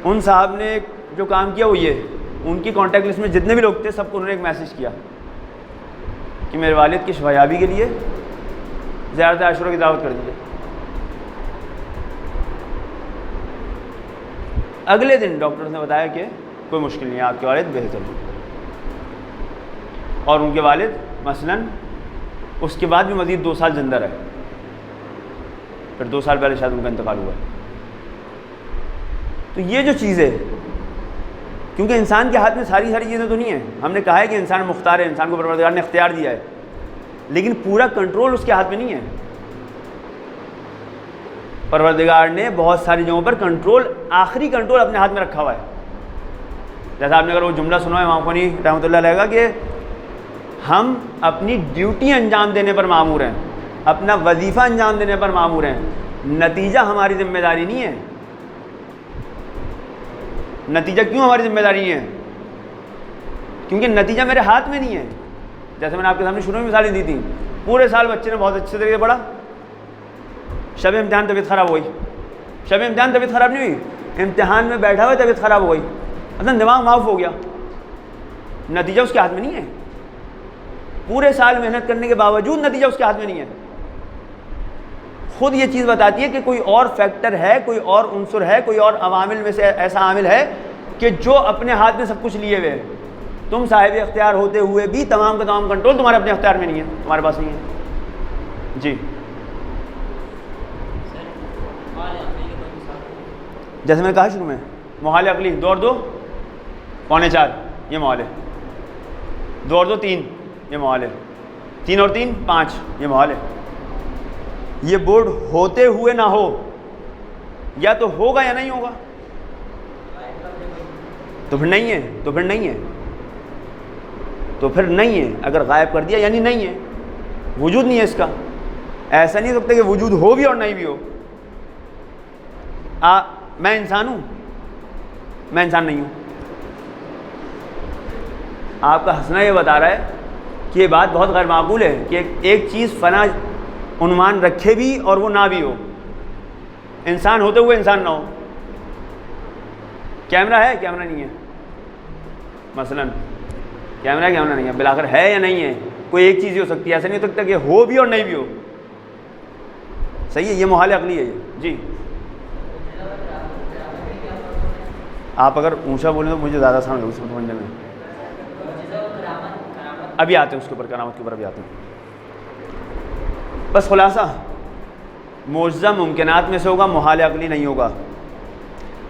ان صاحب نے جو کام کیا وہ یہ، ان کی کانٹیکٹ لسٹ میں جتنے بھی لوگ تھے سب کو انہوں نے ایک میسج کیا کہ میرے والد کی شفایابی کے لیے زیارت عاشورہ کی دعوت کر دیجیے. اگلے دن ڈاکٹر نے بتایا کہ کوئی مشکل نہیں ہے، آپ کے والد بہتر ہیں. اور ان کے والد مثلاً اس کے بعد بھی مزید 2 سال زندہ رہے، پھر 2 سال پہلے شاید ان کا انتقال ہوا. تو یہ جو چیز ہے، کیونکہ انسان کے ہاتھ میں ساری چیزیں تو نہیں ہیں. ہم نے کہا ہے کہ انسان مختار ہے، انسان کو پروردگار نے اختیار دیا ہے، لیکن پورا کنٹرول اس کے ہاتھ میں نہیں ہے. پروردگار نے بہت ساری جگہوں پر کنٹرول، آخری کنٹرول اپنے ہاتھ میں رکھا ہوا ہے. جیسا آپ نے اگر وہ جملہ سنا ہے امام خونی رحمۃ اللہ علیہ کا کہ ہم اپنی ڈیوٹی انجام دینے پر مامور ہیں، اپنا وظیفہ انجام دینے پر مامور ہیں، نتیجہ ہماری ذمہ داری نہیں ہے. نتیجہ کیوں ہماری ذمہ داری نہیں ہے؟ کیونکہ نتیجہ میرے ہاتھ میں نہیں ہے. جیسے میں نے آپ کے سامنے شروع میں مثالیں دی تھیں، پورے سال بچے نے بہت اچھے طریقے سے پڑھا، شب امتحان طبیعت خراب ہوئی. شب امتحان طبیعت خراب نہیں ہوئی، امتحان میں بیٹھا ہوا طبیعت خراب ہو گئی، مطلب دماغ معاف ہو گیا. نتیجہ اس کے ہاتھ میں نہیں ہے. پورے سال محنت کرنے کے باوجود نتیجہ اس کے ہاتھ میں نہیں ہے. خود یہ چیز بتاتی ہے کہ کوئی اور فیکٹر ہے، کوئی اور عنصر ہے، کوئی اور عوامل میں سے ایسا عامل ہے کہ جو اپنے ہاتھ میں سب کچھ لیے ہوئے ہے. تم صاحب اختیار ہوتے ہوئے بھی تمام کا تمام کنٹرول تمہارے اپنے اختیار میں نہیں ہے، تمہارے پاس نہیں ہے. جی جیسے میں نے کہا شروع میں، محال عقلی 2 اور 2 پونے 4 یہ محال ہے، 2 اور 2 3 یہ محال ہے، 3 اور 3 5 یہ محال ہے. یہ بورڈ ہوتے ہوئے نہ ہو، یا تو ہوگا یا نہیں ہوگا، تو پھر نہیں ہے، تو پھر نہیں ہے، تو پھر نہیں ہے. اگر غائب کر دیا یعنی نہیں ہے، وجود نہیں ہے اس کا. ایسا نہیں ہو سکتا کہ وجود ہو بھی اور نہیں بھی ہو. میں انسان ہوں، میں انسان نہیں ہوں. آپ کا ہنسنا یہ بتا رہا ہے کہ یہ بات بہت غیر معقول ہے کہ ایک چیز فنا عنوان رکھے بھی اور وہ نہ بھی ہو. انسان ہوتے ہوئے انسان نہ ہو. کیمرہ ہے، کیمرہ نہیں ہے، مثلا کیمرہ ہے، کیمرہ نہیں ہے، بالآخر ہے یا نہیں ہے. کوئی ایک چیز ہی ہو سکتی ہے، ایسا نہیں ہو سکتا کہ ہو بھی اور نہیں بھی ہو. صحیح ہے، یہ محال عقلی ہے یہ. جی آپ اگر اونچا بولیں تو مجھے زیادہ سمجھ سمجھنے میں. ابھی آتے ہیں اس کے اوپر، کرامت کے اوپر ابھی آتے ہیں. بس خلاصہ، معجزہ ممکنات میں سے ہوگا، محال عقلی نہیں ہوگا.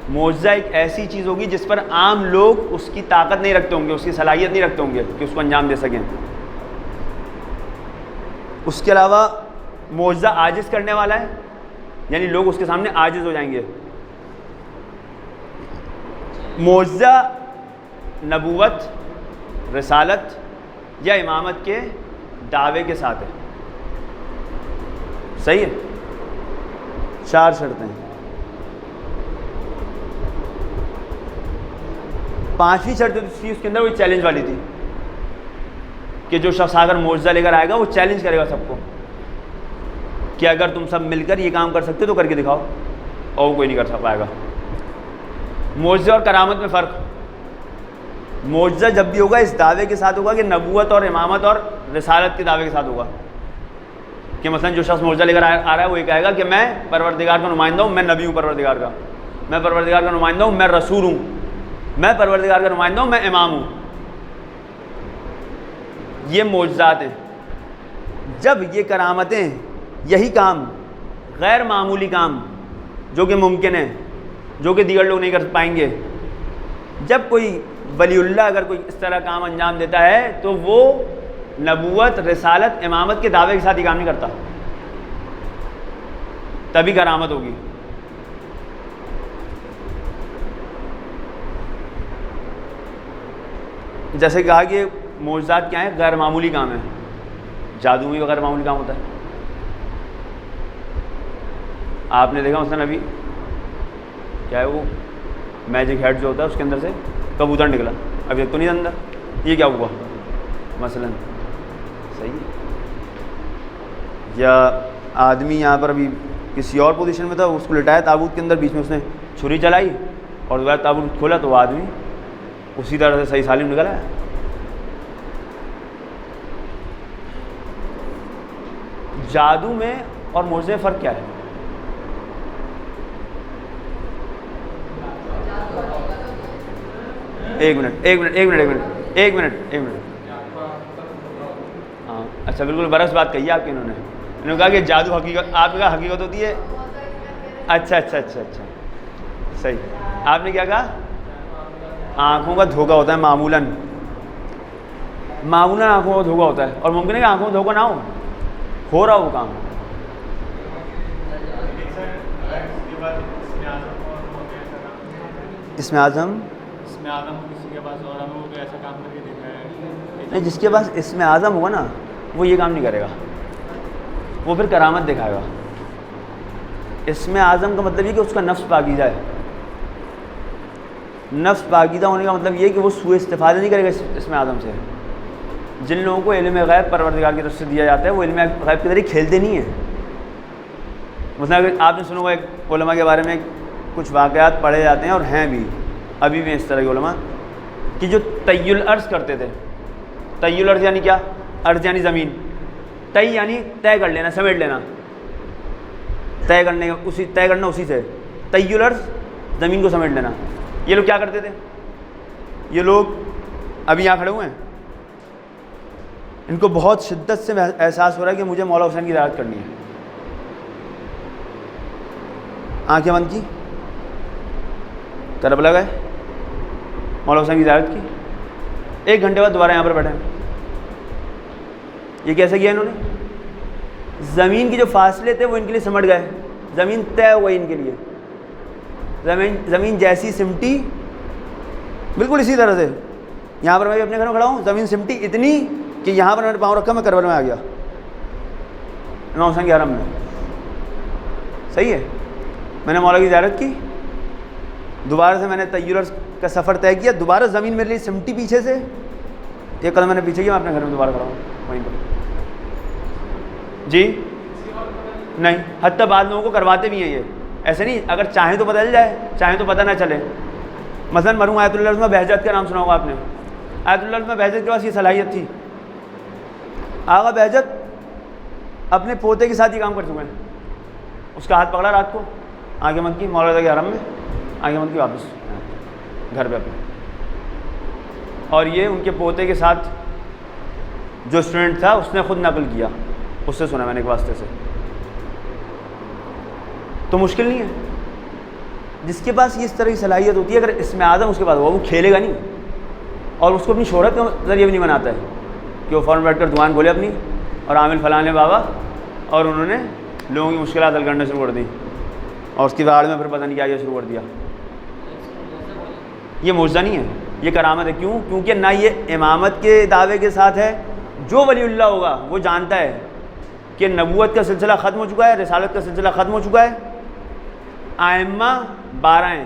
معجزہ ایک ایسی چیز ہوگی جس پر عام لوگ اس کی طاقت نہیں رکھتے ہوں گے، اس کی صلاحیت نہیں رکھتے ہوں گے کہ اس کو انجام دے سکیں. اس کے علاوہ معجزہ عاجز کرنے والا ہے، یعنی لوگ اس کے سامنے عاجز ہو جائیں گے۔ معجزہ نبوت، رسالت یا امامت کے دعوے کے ساتھ ہے، صحیح ہے؟ 4 شرطیں۔ 5ویں شرط جو تھی اس کے اندر وہ چیلنج والی تھی کہ جو شخص اگر معجزہ لے کر آئے گا وہ چیلنج کرے گا سب کو کہ اگر تم سب مل کر یہ کام کر سکتے تو کر کے دکھاؤ، اور وہ کوئی نہیں کر پائے گا۔ معجزہ اور کرامت میں فرق، معجزہ جب بھی ہوگا اس دعوے کے ساتھ ہوگا کہ نبوت اور امامت اور رسالت کے دعوے کے ساتھ ہوگا، کہ مثلا جو شخص معجزہ لے کر آ رہا ہے وہ یہ کہے گا کہ میں پروردگار کا نمائندہ ہوں، میں نبی ہوں پروردگار کا، میں پروردگار کا نمائندہ ہوں، میں رسول ہوں، میں پروردگار کا نمائندہ ہوں، میں امام ہوں۔ یہ معجزات ہیں۔ جب یہ کرامتیں، یہی کام، غیر معمولی کام جو کہ ممکن ہے، جو کہ دیگر لوگ نہیں کر پائیں گے، جب کوئی ولی اللہ اگر کوئی اس طرح کام انجام دیتا ہے تو وہ نبوت، رسالت، امامت کے دعوے کے ساتھ یہ کام نہیں کرتا، تبھی کرامت ہوگی۔ جیسے کہا کہ معجزات کیا ہیں؟ غیر معمولی کام ہے۔ جادو میں بھی غیر معمولی کام ہوتا ہے۔ آپ نے دیکھا مثلا ابھی کیا ہے وہ میجک ہیڈ جو ہوتا ہے اس کے اندر سے کبوتر نکلا، ابھی تو نہیں اندر، یہ کیا ہوا مثلا؟ صحیح ہے۔ یا آدمی یہاں پر ابھی کسی اور پوزیشن میں تھا، اس کو لٹایا تابوت کے اندر، بیچ میں اس نے چھری چلائی اور دوبارہ تابوت کھولا تو وہ آدمی اسی طرح سے صحیح سالم نکلا ہے۔ جادو میں اور معجزے میں فرق کیا ہے؟ ایک منٹ۔ ہاں اچھا، بالکل برعکس بات کہی ہے آپ کی، انہوں نے کہا کہ جادو حقیقت، آپ نے کہا حقیقت ہوتی ہے۔ اچھا، صحیح۔ آپ نے کیا کہا؟ آنکھوں کا دھوکہ ہوتا ہے معمولاً آنکھوں کا دھوکہ ہوتا ہے، اور ممکن ہے کہ آنکھوں کا دھوکہ نہ ہو رہا وہ کام۔ اسم اعظم کسی کے پاس اور ہمیں وہ تو ایسا کام کر کے دیکھا ہے نہیں، جس کے پاس اسم اعظم ہوگا نا وہ یہ کام نہیں کرے گا، وہ پھر کرامت دکھائے گا۔ اسم اعظم کا مطلب یہ کہ اس کا نفس پاکیزہ ہے۔ نفس پاکیزہ ہونے کا مطلب یہ کہ وہ سوء استفادہ نہیں کرے گا اسم اعظم سے۔ جن لوگوں کو علم غیب پروردگار کی طرف سے دیا جاتا ہے وہ علم غیب کے ذریعے کھیلتے نہیں ہیں۔ مثلا اگر آپ نے سنا ہوگا ایک علماء کے بارے میں کچھ واقعات پڑھے جاتے ہیں اور ہیں بھی ابھی بھی اس طرح کے علماء کہ جو طی الارض کرتے تھے۔ طی الارض یعنی کیا؟ ارض یعنی زمین، طی یعنی طے کر لینا، سمیٹ لینا، طے کرنا اسی سے، طی الارض زمین کو سمیٹ لینا۔ یہ لوگ کیا کرتے تھے؟ یہ لوگ ابھی یہاں کھڑے ہوئے ہیں، ان کو بہت شدت سے احساس ہو رہا ہے کہ مجھے مولا حسین کی زیارت کرنی ہے۔ آنکھیں بند کی، کربلا گئے، مولا حسین کی زیارت کی، 1 گھنٹے بعد دوبارہ یہاں پر بیٹھے۔ یہ کیسے کیا انہوں نے؟ زمین کے جو فاصلے تھے وہ ان کے لیے سمٹ گئے، زمین طے ہو گئی ان کے لیے، زمین جیسی سمٹی بالکل اسی طرح سے۔ یہاں پر میں بھی اپنے گھر میں کھڑا ہوں، زمین سمٹی اتنی کہ یہاں پر میں نے پاؤں رکھا، میں کربلا میں آ گیا، امام حسین کے حرم میں۔ صحیح ہے، میں نے مولا کی زیارت کی، دوبارہ سے میں نے طی الارض کا سفر طے کیا، دوبارہ زمین میرے لیے سمٹی پیچھے سے، 1 قدم میں نے پیچھے کیا، میں اپنے گھر میں دوبارہ کھڑا ہوں وہیں پر۔ جی نہیں، حتیٰ بعض لوگوں کو کرواتے بھی ہیں یہ، ایسے نہیں، اگر چاہیں تو پتہ چل جائے، چاہیں تو پتہ نہ چلے۔ مثلا مرحوم آیت اللہ عظمہ بہجت کا نام سنا ہوگا آپ نے۔ آیت اللہ عظمہ بہجت کے پاس یہ صلاحیت تھی، آغا بہجت اپنے پوتے کے ساتھ یہ کام کر چکے ہیں۔ اس کا ہاتھ پکڑا رات کو، آنکھیں بند کی، مولا کے حرم میں آنکھیں بند کی، واپس گھر پہ اپنے، اور یہ ان کے پوتے کے ساتھ جو اسٹوڈنٹ تھا اس نے خود نقل کیا، اس سے سنا میں نے ایک واسطے سے۔ تو مشکل نہیں ہے، جس کے پاس یہ اس طرح کی صلاحیت ہوتی ہے، اگر اسم اعظم اس کے پاس ہوا وہ کھیلے گا نہیں، اور اس کو اپنی شہرت کا ذریعہ بھی نہیں بناتا ہے کہ وہ فوراً بیٹھ کر دکان کھولے اپنی اور عامل فلاں نے بابا، اور انہوں نے لوگوں کی مشکلات حل کرنا شروع کر دی، اور اس کی واڑ میں پھر پتہ نہیں کیا شروع کر دیا۔ یہ معجزہ نہیں ہے، یہ کرامت ہے۔ کیوں؟ کیونکہ نہ یہ امامت کے دعوے کے ساتھ ہے، جو ولی اللہ ہوگا وہ جانتا ہے کہ نبوت کا سلسلہ ختم ہو چکا ہے، رسالت کا سلسلہ ختم ہو چکا ہے، ائمہ 12 ہیں،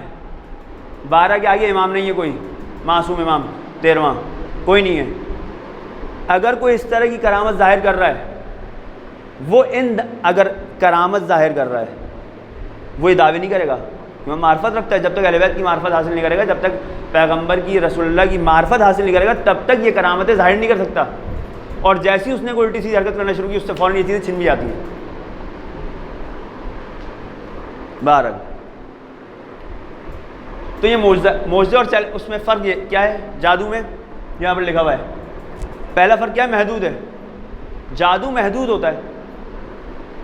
12 کے آگے امام نہیں ہے کوئی، معصوم امام 13واں کوئی نہیں ہے۔ اگر کوئی اس طرح کی کرامت ظاہر کر رہا ہے، وہ اگر کرامت ظاہر کر رہا ہے وہ یہ دعوے نہیں کرے گا، وہ معرفت رکھتا ہے۔ جب تک اہل بیت کی معرفت حاصل نہیں کرے گا، جب تک پیغمبر کی، رسول اللہ کی معرفت حاصل نہیں کرے گا، تب تک یہ کرامتیں ظاہر نہیں کر سکتا۔ اور جیسی اس نے کوئی الٹی سیدھی حرکت کرنا شروع کی، اس سے فوراً یہ چیزیں چھن بھی جاتی ہیں۔ بہرحال تو یہ معجزہ اور اس میں فرق یہ کیا ہے؟ جادو میں یہاں پر لکھا ہوا ہے، پہلا فرق کیا ہے؟ محدود ہے۔ جادو محدود ہوتا ہے۔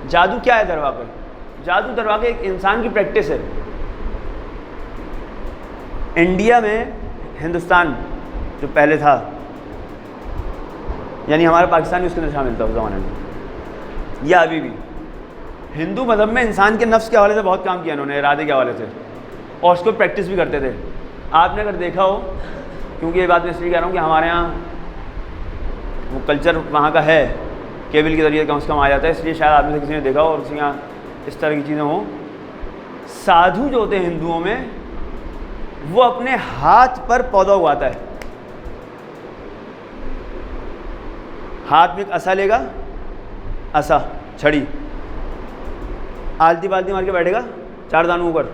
جادو کیا ہے در واقع؟ جادو در واقع ایک انسان کی پریکٹس ہے۔ انڈیا میں ہندوستان جو پہلے تھا، یعنی ہمارا پاکستان بھی اس کے اندر شامل تھا اس زمانے میں، یا ابھی بھی ہندو مذہب میں انسان کے نفس کے حوالے سے بہت کام کیا انہوں نے، ارادے کے حوالے سے، اور اس کو پریکٹس بھی کرتے تھے۔ آپ نے اگر دیکھا ہو، کیونکہ یہ بات میں اس لیے کہہ رہا ہوں کہ ہمارے یہاں وہ کلچر وہاں کا ہے، کیبل کے ذریعے کم سے کم آ جاتا ہے، اس لیے شاید آپ میں سے کسی نے دیکھا ہو اور کسی یہاں اس طرح کی چیزیں ہوں۔ سادھو جو ہوتے ہیں ہندوؤں میں، وہ اپنے ہاتھ پر پودا اگاتا ہے، ہاتھ میں ایک عصا لے گا، عصا چھڑی، آلتی بالتی مار کے بیٹھے گا 4 دانوں پر،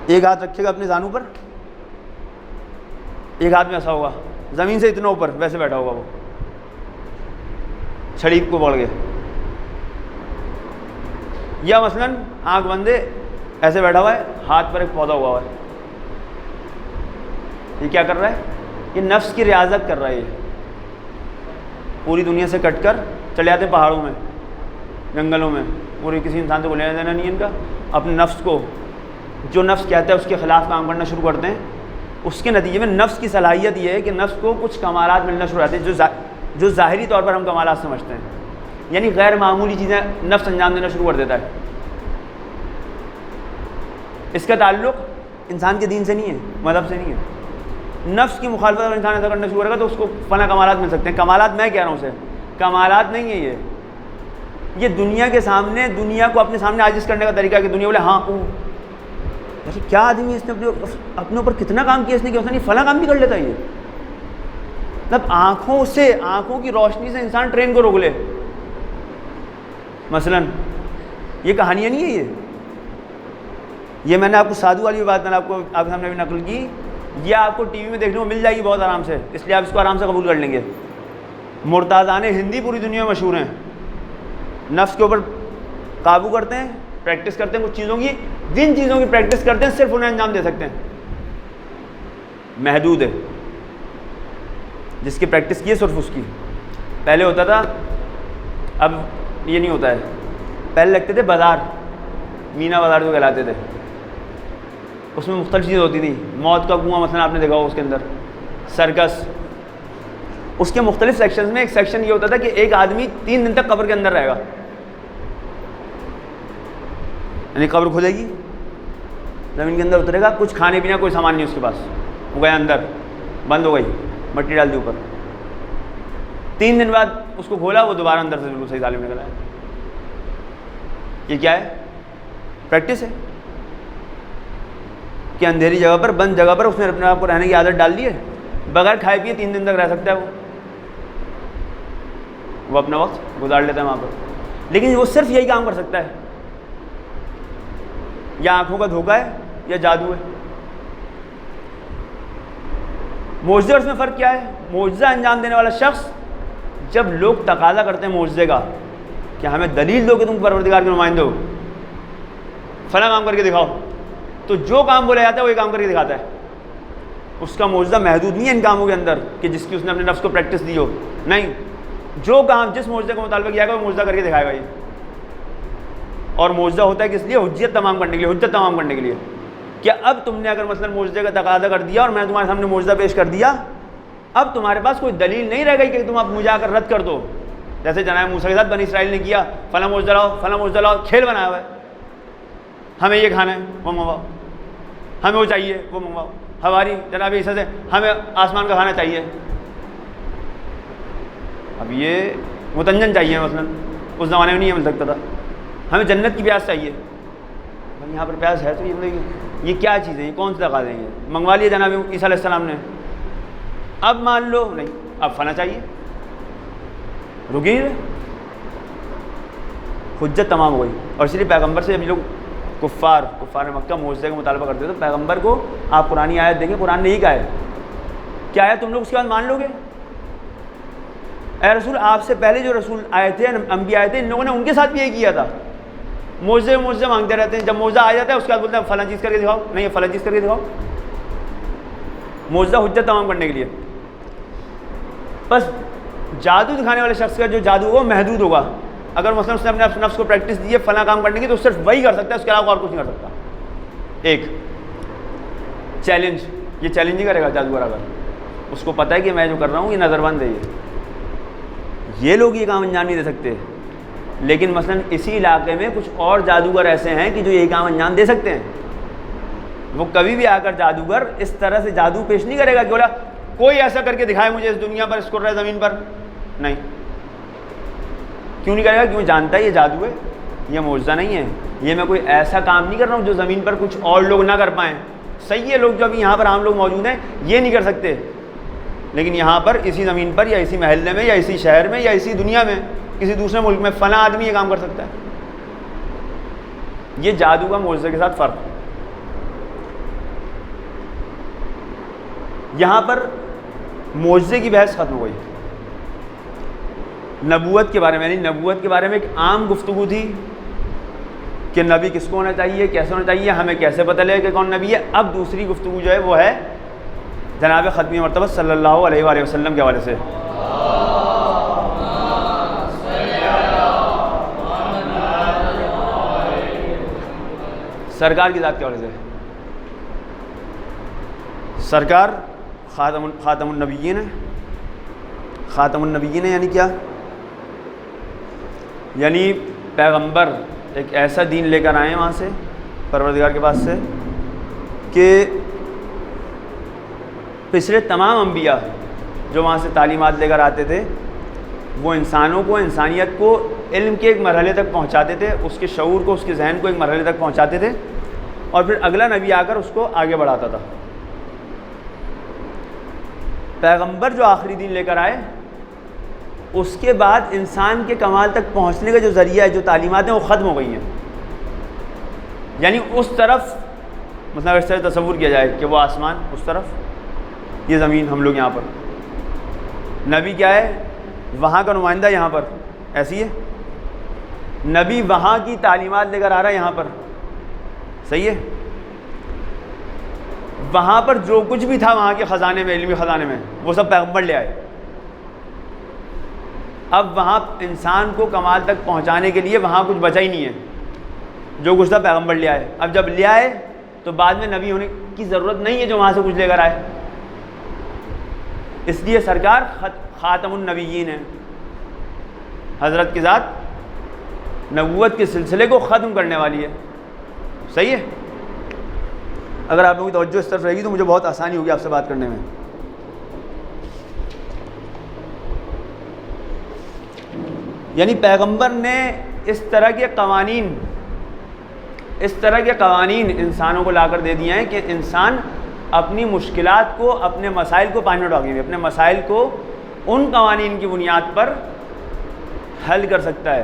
ایک ہاتھ رکھے گا اپنے زانوں پر، ایک ہاتھ میں عصا ہوگا، زمین سے اتنا اوپر ویسے بیٹھا ہوگا وہ چھڑی کو پکڑ کے، یا مثلاً آنکھ بندے ایسے بیٹھا ہوا ہے، ہاتھ پر ایک پودا ہوا ہوا ہے۔ یہ کیا کر رہا ہے؟ یہ نفس کی ریاضت کر رہا ہے۔ یہ پوری دنیا سے کٹ کر چلے جاتے ہیں پہاڑوں میں، جنگلوں میں، پورے کسی انسان سے کو لینا دینا نہیں ان کا، اپنے نفس کو، جو نفس کہتا ہے اس کے خلاف کام کرنا شروع کرتے ہیں۔ اس کے نتیجے میں نفس کی صلاحیت یہ ہے کہ نفس کو کچھ کمالات ملنا شروع ہوتے ہیں جو ظاہری طور پر ہم کمالات سمجھتے ہیں، یعنی غیر معمولی چیزیں نفس انجام دینا شروع کر دیتا ہے۔ اس کا تعلق انسان کے دین سے نہیں ہے، مذہب سے نہیں ہے۔ نفس کی مخالفت اگر انسان ایسا کرنا شروع کرے گا تو اس کو فنا کمالات مل سکتے ہیں۔ کمالات میں کہہ رہا ہوں اسے، کمالات نہیں ہے یہ دنیا کے سامنے، دنیا کو اپنے سامنے عاجز کرنے کا طریقہ ہے کہ دنیا بولے ہاں ایسے کیا آدمی ہے، اس نے اپنے اوپر کتنا کام کیا اس نے، کہ نہیں فلاں کام بھی کر لیتا ہے یہ۔ مطلب آنکھوں کی روشنی سے انسان ٹرین کو روک لے۔ مثلاً یہ کہانیاں نہیں ہے، یہ میں نے آپ کو سادھو والی بات میں نے آپ کے سامنے بھی نقل کی، یہ آپ کو ٹی وی میں دیکھنے کو مل جائے گی بہت آرام سے، اس لیے آپ اس کو آرام سے قبول کر لیں گے۔ مرتازان ہندی پوری دنیا میں مشہور ہیں، نفس کے اوپر قابو کرتے ہیں، پریکٹس کرتے ہیں کچھ چیزوں کی، جن چیزوں کی پریکٹس کرتے ہیں صرف انہیں انجام دے سکتے ہیں۔ محدود ہے، جس کی پریکٹس کی ہے صرف اس کی۔ پہلے ہوتا تھا، اب یہ نہیں ہوتا ہے۔ پہلے لگتے تھے بازار، مینا بازار جو کہلاتے تھے، اس میں مختلف چیزیں ہوتی تھیں۔ موت کا کنواں مثلا آپ نے دیکھا ہو، اس کے اندر سرکس، اس کے مختلف سیکشنز میں ایک سیکشن یہ ہوتا تھا کہ ایک آدمی 3 دن تک قبر کے اندر رہے گا، یعنی قبر کھلے گی، زمین کے اندر اترے گا، کچھ کھانے پینا کوئی سامان نہیں اس کے پاس، وہ گیا اندر، بند ہو گئی، مٹی ڈال دی اوپر۔ 3 دن بعد اس کو کھولا، وہ دوبارہ اندر سے بالکل صحیح حال میں نکل آیا۔ یہ کیا ہے؟ پریکٹس ہے کہ اندھیری جگہ پر، بند جگہ پر اس نے اپنے آپ کو رہنے کی عادت ڈال دی ہے، بغیر کھائے پیے 3 دن تک رہ سکتا ہے وہ اپنا وقت گزار لیتا ہے وہاں پر۔ لیکن وہ صرف یہی کام کر سکتا ہے، یا آنکھوں کا دھوکہ ہے یا جادو ہے۔ معجزے اور اس میں فرق کیا ہے؟ معجزہ انجام دینے والا شخص، جب لوگ تقاضا کرتے ہیں معجزے کا کہ ہمیں دلیل دو کہ تم پروردگار کے نمائندے ہو، فلاں کام کر کے دکھاؤ، تو جو کام بولا جاتا ہے وہی کام کر کے دکھاتا ہے۔ اس کا معجزہ محدود نہیں ہے ان کاموں کے اندر کہ جس کی اس نے اپنے نفس کو پریکٹس دی ہو، نہیں، جو کام جس معجزے کا مطالبہ کیا گا وہ معجزہ کر کے دکھائے گا یہ۔ اور معجزہ ہوتا ہے کس لیے؟ حجت تمام کرنے کے لیے، حجت تمام کرنے کے لیے، کہ اب تم نے اگر مثلا معجزے کا تقاضا کر دیا اور میں نے تمہارے سامنے معجزہ پیش کر دیا اب تمہارے پاس کوئی دلیل نہیں رہ گئی کہ تم اب مجھے آ کر رد کر دو، جیسے جناب موسیٰ کے ساتھ بنی اسرائیل نے کیا، فلاں معجزہ لاؤ فلاں معجزہ لاؤ، کھیل بنایا ہوا ہے، ہمیں یہ کھانا ہے وہ منگواؤ، ہمیں وہ چاہیے وہ منگواؤ، ہماری جناب عیسیٰ سے ہمیں آسمان کا کھانا چاہیے. اب یہ متنجن چاہیے مثلا، اس زمانے میں نہیں مل سکتا تھا، ہمیں جنت کی پیاس چاہیے. یہاں پر پیاس ہے تو یہ کیا چیز ہے، یہ کون سے تقاضے ہیں؟ منگوا لیے جناب عیسیٰ علیہ السلام نے، اب مان لو نہیں اب فنا چاہیے، رکی رہے، حجت تمام ہو گئی. اور اس لیے پیغمبر سے جب لوگ کفار مکہ معجزے کا مطالبہ کرتے تو پیغمبر کو آپ قرآن آیت دیکھیں، قرآن نے یہی کہا ہے، کیا ہے تم لوگ اس کے بعد مان لو گے؟ اے رسول آپ سے پہلے جو رسول آئے تھے، انبیاء آئے تھے، ان لوگوں نے ان کے ساتھ بھی یہی کیا تھا، معجزے مانگتے رہتے ہیں، جب معجزہ آ جاتا ہے اس کے بعد بولتے ہیں فلاں چیز کر کے دکھاؤ، نہیں فلاں چیز کر کے دکھاؤ، معجزہ حجت تمام کرنے کے لیے. بس جادو دکھانے والے شخص کا جو جادو وہ محدود ہوگا، اگر مثلا اس نے اپنے نفس کو پریکٹس دی ہے فلاں کام کرنے کی تو صرف وہی کر سکتا ہے، اس کے علاوہ اور کچھ نہیں کر سکتا. ایک چیلنج، یہ چیلنج نہیں کرے گا جادوگر، اگر اس کو پتہ ہے کہ میں جو کر رہا ہوں یہ نظر بند ہے، یہ لوگ یہ کام انجام نہیں دے سکتے. لیکن مثلا اسی علاقے میں کچھ اور جادوگر ایسے ہیں کہ جو یہی کام انجام دے سکتے ہیں. وہ کبھی بھی آ کر جادوگر اس طرح سے جادو پیش نہیں کرے گا کہ بولا کوئی ایسا کر کے دکھائے مجھے اس دنیا پر، اس کرۂ زمین پر، نہیں. کیوں نہیں کرے گا؟ کیوں جانتا ہے یہ جادو ہے، یہ معجزہ نہیں ہے، یہ میں کوئی ایسا کام نہیں کر رہا ہوں جو زمین پر کچھ اور لوگ نہ کر پائیں. صحیح ہے، لوگ جو ابھی یہاں پر عام لوگ موجود ہیں یہ نہیں کر سکتے، لیکن یہاں پر اسی زمین پر یا اسی محلے میں یا اسی شہر میں یا اسی دنیا میں کسی دوسرے ملک میں فلاں آدمی یہ کام کر سکتا ہے. یہ جادو کا معجزے کے ساتھ فرق. یہاں پر معجزے کی بحث ختم ہو گئی. نبوت کے بارے میں، یعنی نبوت کے بارے میں ایک عام گفتگو تھی کہ نبی کس کو ہونا چاہیے، کیسے ہونا چاہیے، ہمیں کیسے پتہ لگے کہ کون نبی ہے. اب دوسری گفتگو جو ہے وہ ہے جناب ختمی مرتبہ صلی اللہ علیہ وآلہ وسلم کے حوالے سے. سرکار کی ذات کے حوالے سے. سرکار خاتم النبیین ہے. خاتم النبیین ہے یعنی کیا؟ یعنی پیغمبر ایک ایسا دین لے کر آئے وہاں سے پروردگار کے پاس سے کہ پچھلے تمام انبیاء جو وہاں سے تعلیمات لے کر آتے تھے وہ انسانوں کو، انسانیت کو علم کے ایک مرحلے تک پہنچاتے تھے، اس کے شعور کو، اس کے ذہن کو ایک مرحلے تک پہنچاتے تھے، اور پھر اگلا نبی آ کر اس کو آگے بڑھاتا تھا. پیغمبر جو آخری دین لے کر آئے اس کے بعد انسان کے کمال تک پہنچنے کا جو ذریعہ ہے، جو تعلیمات ہیں وہ ختم ہو گئی ہیں. یعنی اس طرف مثلا اس طرح تصور کیا جائے کہ وہ آسمان اس طرف، یہ زمین، ہم لوگ یہاں پر. نبی کیا ہے؟ وہاں کا نمائندہ یہاں پر. ایسی ہے نبی وہاں کی تعلیمات لے کر آ رہا ہے یہاں پر. صحیح ہے. وہاں پر جو کچھ بھی تھا وہاں کے خزانے میں، علمی خزانے میں، وہ سب پیغمبر لے آئے. اب وہاں انسان کو کمال تک پہنچانے کے لیے وہاں کچھ بچا ہی نہیں ہے، جو کچھ تھا پیغمبر لے آئے. اب جب لے آئے تو بعد میں نبی ہونے کی ضرورت نہیں ہے جو وہاں سے کچھ لے کر آئے. اس لیے سرکار خاتم النبیین ہے. حضرت کی ذات نبوت کے سلسلے کو ختم کرنے والی ہے. صحیح ہے. اگر آپ لوگوں کی توجہ اس طرف رہے گی تو مجھے بہت آسانی ہوگی آپ سے بات کرنے میں. یعنی پیغمبر نے اس طرح کے قوانین انسانوں کو لا کر دے دیے ہیں کہ انسان اپنی مشکلات کو، اپنے مسائل کو پانی میں ڈالیں گے، اپنے مسائل کو ان قوانین کی بنیاد پر حل کر سکتا ہے،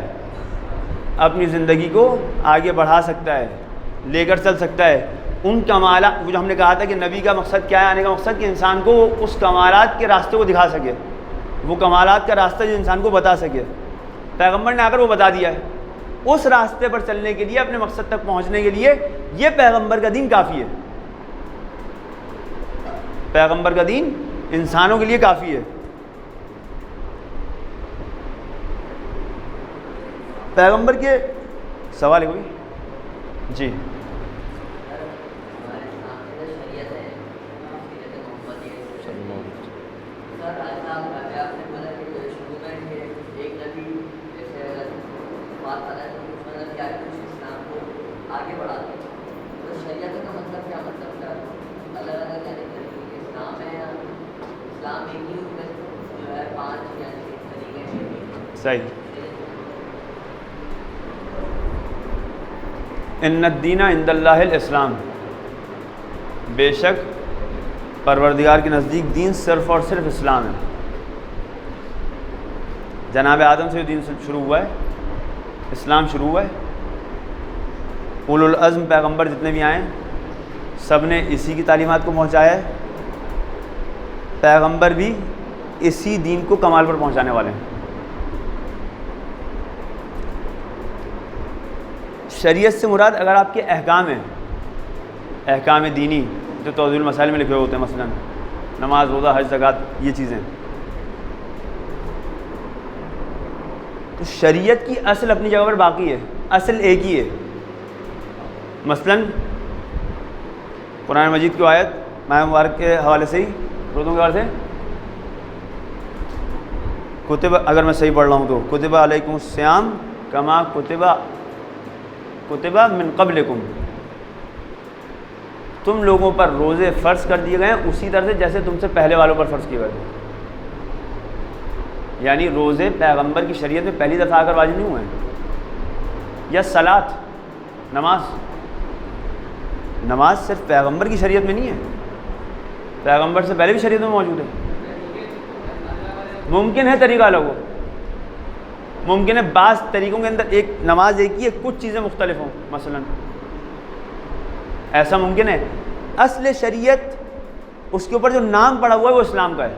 اپنی زندگی کو آگے بڑھا سکتا ہے، لے کر چل سکتا ہے. ان کمالات، جو ہم نے کہا تھا کہ نبی کا مقصد کیا ہے، آنے کا مقصد کہ انسان کو اس کمالات کے راستے کو دکھا سکے، وہ کمالات کا راستہ جو انسان کو بتا سکے. پیغمبر نے آ کر وہ بتا دیا ہے. اس راستے پر چلنے کے لیے، اپنے مقصد تک پہنچنے کے لیے یہ پیغمبر کا دین کافی ہے. پیغمبر کا دین انسانوں کے لیے کافی ہے. پیغمبر کے سوال ہے کوئی؟ جی. سر آپ نے بولا کہ شروع میں یہ ایک نبی جیسے بات آ رہا ہے تو اس میں کیا کچھ اسلام کو آگے بڑھاتے ہیں، تو شریعت کا مطلب کیا مطلب ہے؟ الگ الگ یعنی طریقے اسلام ہے یا اسلام ایک ہی میں جو ہے 5 یعنی طریقے ہیں؟ صحیح. ان الدین عند اللہ الاسلام، بے شک پروردگار کے نزدیک دین صرف اور صرف اسلام ہے. جناب آدم سے دین شروع ہوا ہے، اسلام شروع ہوا ہے. اولو العزم پیغمبر جتنے بھی آئے سب نے اسی کی تعلیمات کو پہنچایا ہے. پیغمبر بھی اسی دین کو کمال پر پہنچانے والے ہیں. شریعت سے مراد اگر آپ کے احکام ہیں، احکام دینی جو توضیح المسائل میں لکھے ہوتے ہیں، مثلا نماز، روزہ، حج، زکوٰۃ، یہ چیزیں، تو شریعت کی اصل اپنی جگہ پر باقی ہے، اصل ایک ہی ہے. مثلا قرآن مجید کی آیت ماہ مبارک کے حوالے سے ہی، روزوں کے حوالے سے، کتب، اگر میں صحیح پڑھ رہا ہوں تو کتب علیکم الصیام کما کتب من قبلکم، تم لوگوں پر روزے فرض کر دیے گئے ہیں اسی طرح سے جیسے تم سے پہلے والوں پر فرض کیے گئے تھے. یعنی روزے پیغمبر کی شریعت میں پہلی دفعہ آ کر واجب نہیں ہوئے ہیں. یا صلاۃ، نماز صرف پیغمبر کی شریعت میں نہیں ہے، پیغمبر سے پہلے بھی شریعت میں موجود ہے. ممکن ہے طریقہ الگ ہو، ممکن ہے بعض طریقوں کے اندر ایک نماز ایک ہی ہے، کچھ چیزیں مختلف ہوں، مثلا ایسا ممکن ہے. اصل شریعت اس کے اوپر جو نام پڑا ہوا ہے وہ اسلام کا ہے.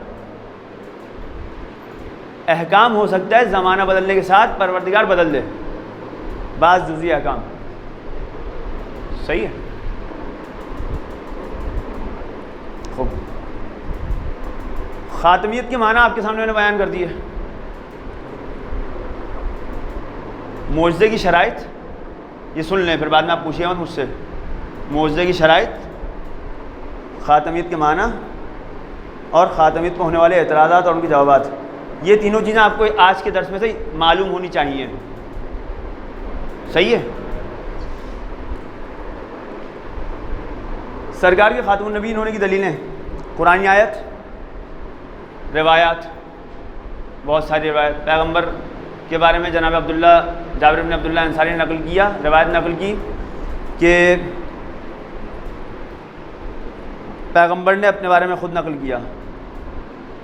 احکام ہو سکتا ہے زمانہ بدلنے کے ساتھ پروردگار بدل دے، بعض جزئی احکام، صحیح ہے. خوب، خاتمیت کے معنی آپ کے سامنے میں نے بیان کر دی ہے. معجزے کی شرائط، یہ سن لیں پھر بعد میں آپ پوچھیے گا مجھ سے. معجزے کی شرائط، خاتمیت کے معنی اور خاتمیت کو ہونے والے اعتراضات اور ان کے جوابات، یہ تینوں چیزیں آپ کو آج کے درس میں سے معلوم ہونی چاہیے. صحیح ہے. سرکار کے خاتم النبیین ہونے کی دلیلیں، قرآنی آیت، روایات، بہت ساری روایت. پیغمبر کے بارے میں جناب جابر بن عبداللہ انصاری نے نقل کیا، روایت نقل کی کہ پیغمبر نے اپنے بارے میں خود نقل کیا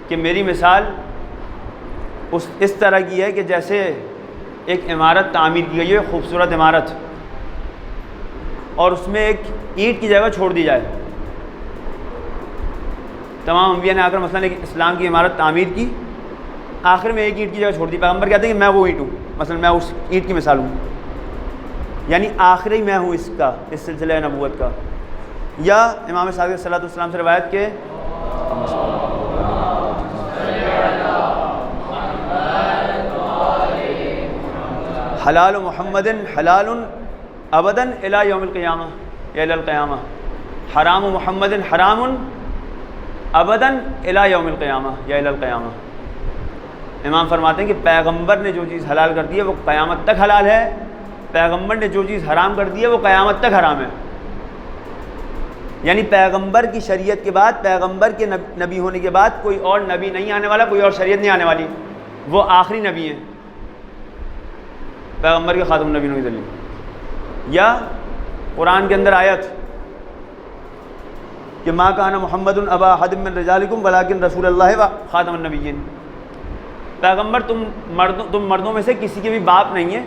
کہ میری مثال اس طرح کی ہے کہ جیسے ایک عمارت تعمیر کی گئی ہے، خوبصورت عمارت، اور اس میں ایک اینٹ کی جگہ چھوڑ دی جائے. تمام انبیاء نے آ کر مثلا ایک اسلام کی عمارت تعمیر کی، آخر میں ایک اینٹ کی جگہ چھوڑ دی. پیغمبر کہتے ہیں کہ میں وہ اینٹ ہوں، مثلا میں اس اینٹ کی مثال ہوں، یعنی آخری میں ہوں اس سلسلہ نبوت کا. یا امام صادق صلی اللہ علیہ وسلم سے روایت کے حلال محمد حلال ابدا الی یوم القیامہ یا الی القیامہ، حرام محمد حرام ابدا الی یوم القیامہ یا الی القیامہ. امام فرماتے ہیں کہ پیغمبر نے جو چیز حلال کر دی ہے وہ قیامت تک حلال ہے، پیغمبر نے جو چیز حرام کر دی ہے وہ قیامت تک حرام ہے. یعنی پیغمبر کی شریعت کے بعد، پیغمبر کے نبی ہونے کے بعد کوئی اور نبی نہیں آنے والا، کوئی اور شریعت نہیں آنے والی، وہ آخری نبی ہیں، پیغمبر کے خاتم النبیین کی دلیل. یا قرآن کے اندر آیت کہ ما کان محمد ابا احد من رجالکم ولکن رسول اللہ و خاتم النبیین. پیغمبر تم مردوں میں سے کسی کے بھی باپ نہیں ہیں،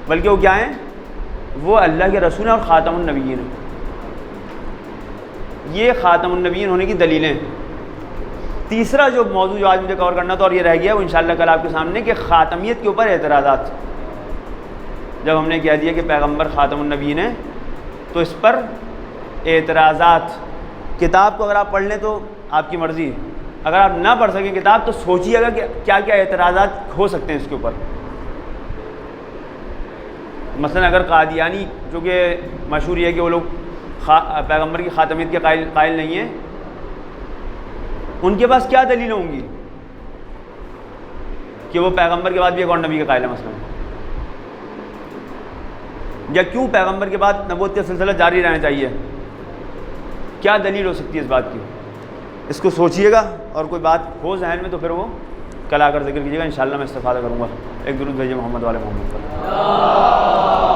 بلکہ وہ کیا ہیں؟ وہ اللہ کے رسول ہیں اور خاتم النبیین ہیں. یہ خاتم النبیین ہونے کی دلیلیں. تیسرا جو موضوع جو آج مجھے کور کرنا تھا اور یہ رہ گیا وہ انشاءاللہ کل آپ کے سامنے، کہ خاتمیت کے اوپر اعتراضات. جب ہم نے کہہ دیا کہ پیغمبر خاتم النبیین ہیں تو اس پر اعتراضات. کتاب کو اگر آپ پڑھ لیں تو آپ کی مرضی، اگر آپ نہ پڑھ سکیں کتاب تو سوچیے گا کہ کیا کیا اعتراضات ہو سکتے ہیں اس کے اوپر. مثلا اگر قادیانی، جو کہ مشہور یہ ہے کہ وہ لوگ پیغمبر کی خاتمیت کے قائل نہیں ہیں، ان کے پاس کیا دلیل ہوں گی کہ وہ پیغمبر کے بعد بھی ایک اور نبی کا قائل ہے مثلا؟ یا کیوں پیغمبر کے بعد نبوت کا سلسلہ جاری رہنا چاہیے؟ کیا دلیل ہو سکتی ہے اس بات کی؟ اس کو سوچیے گا، اور کوئی بات ہو ذہن میں تو پھر وہ کل آ کر ذکر کیجیے گا، انشاءاللہ میں استفادہ کروں گا۔ ایک درود بھیجیے محمد والے محمد پر۔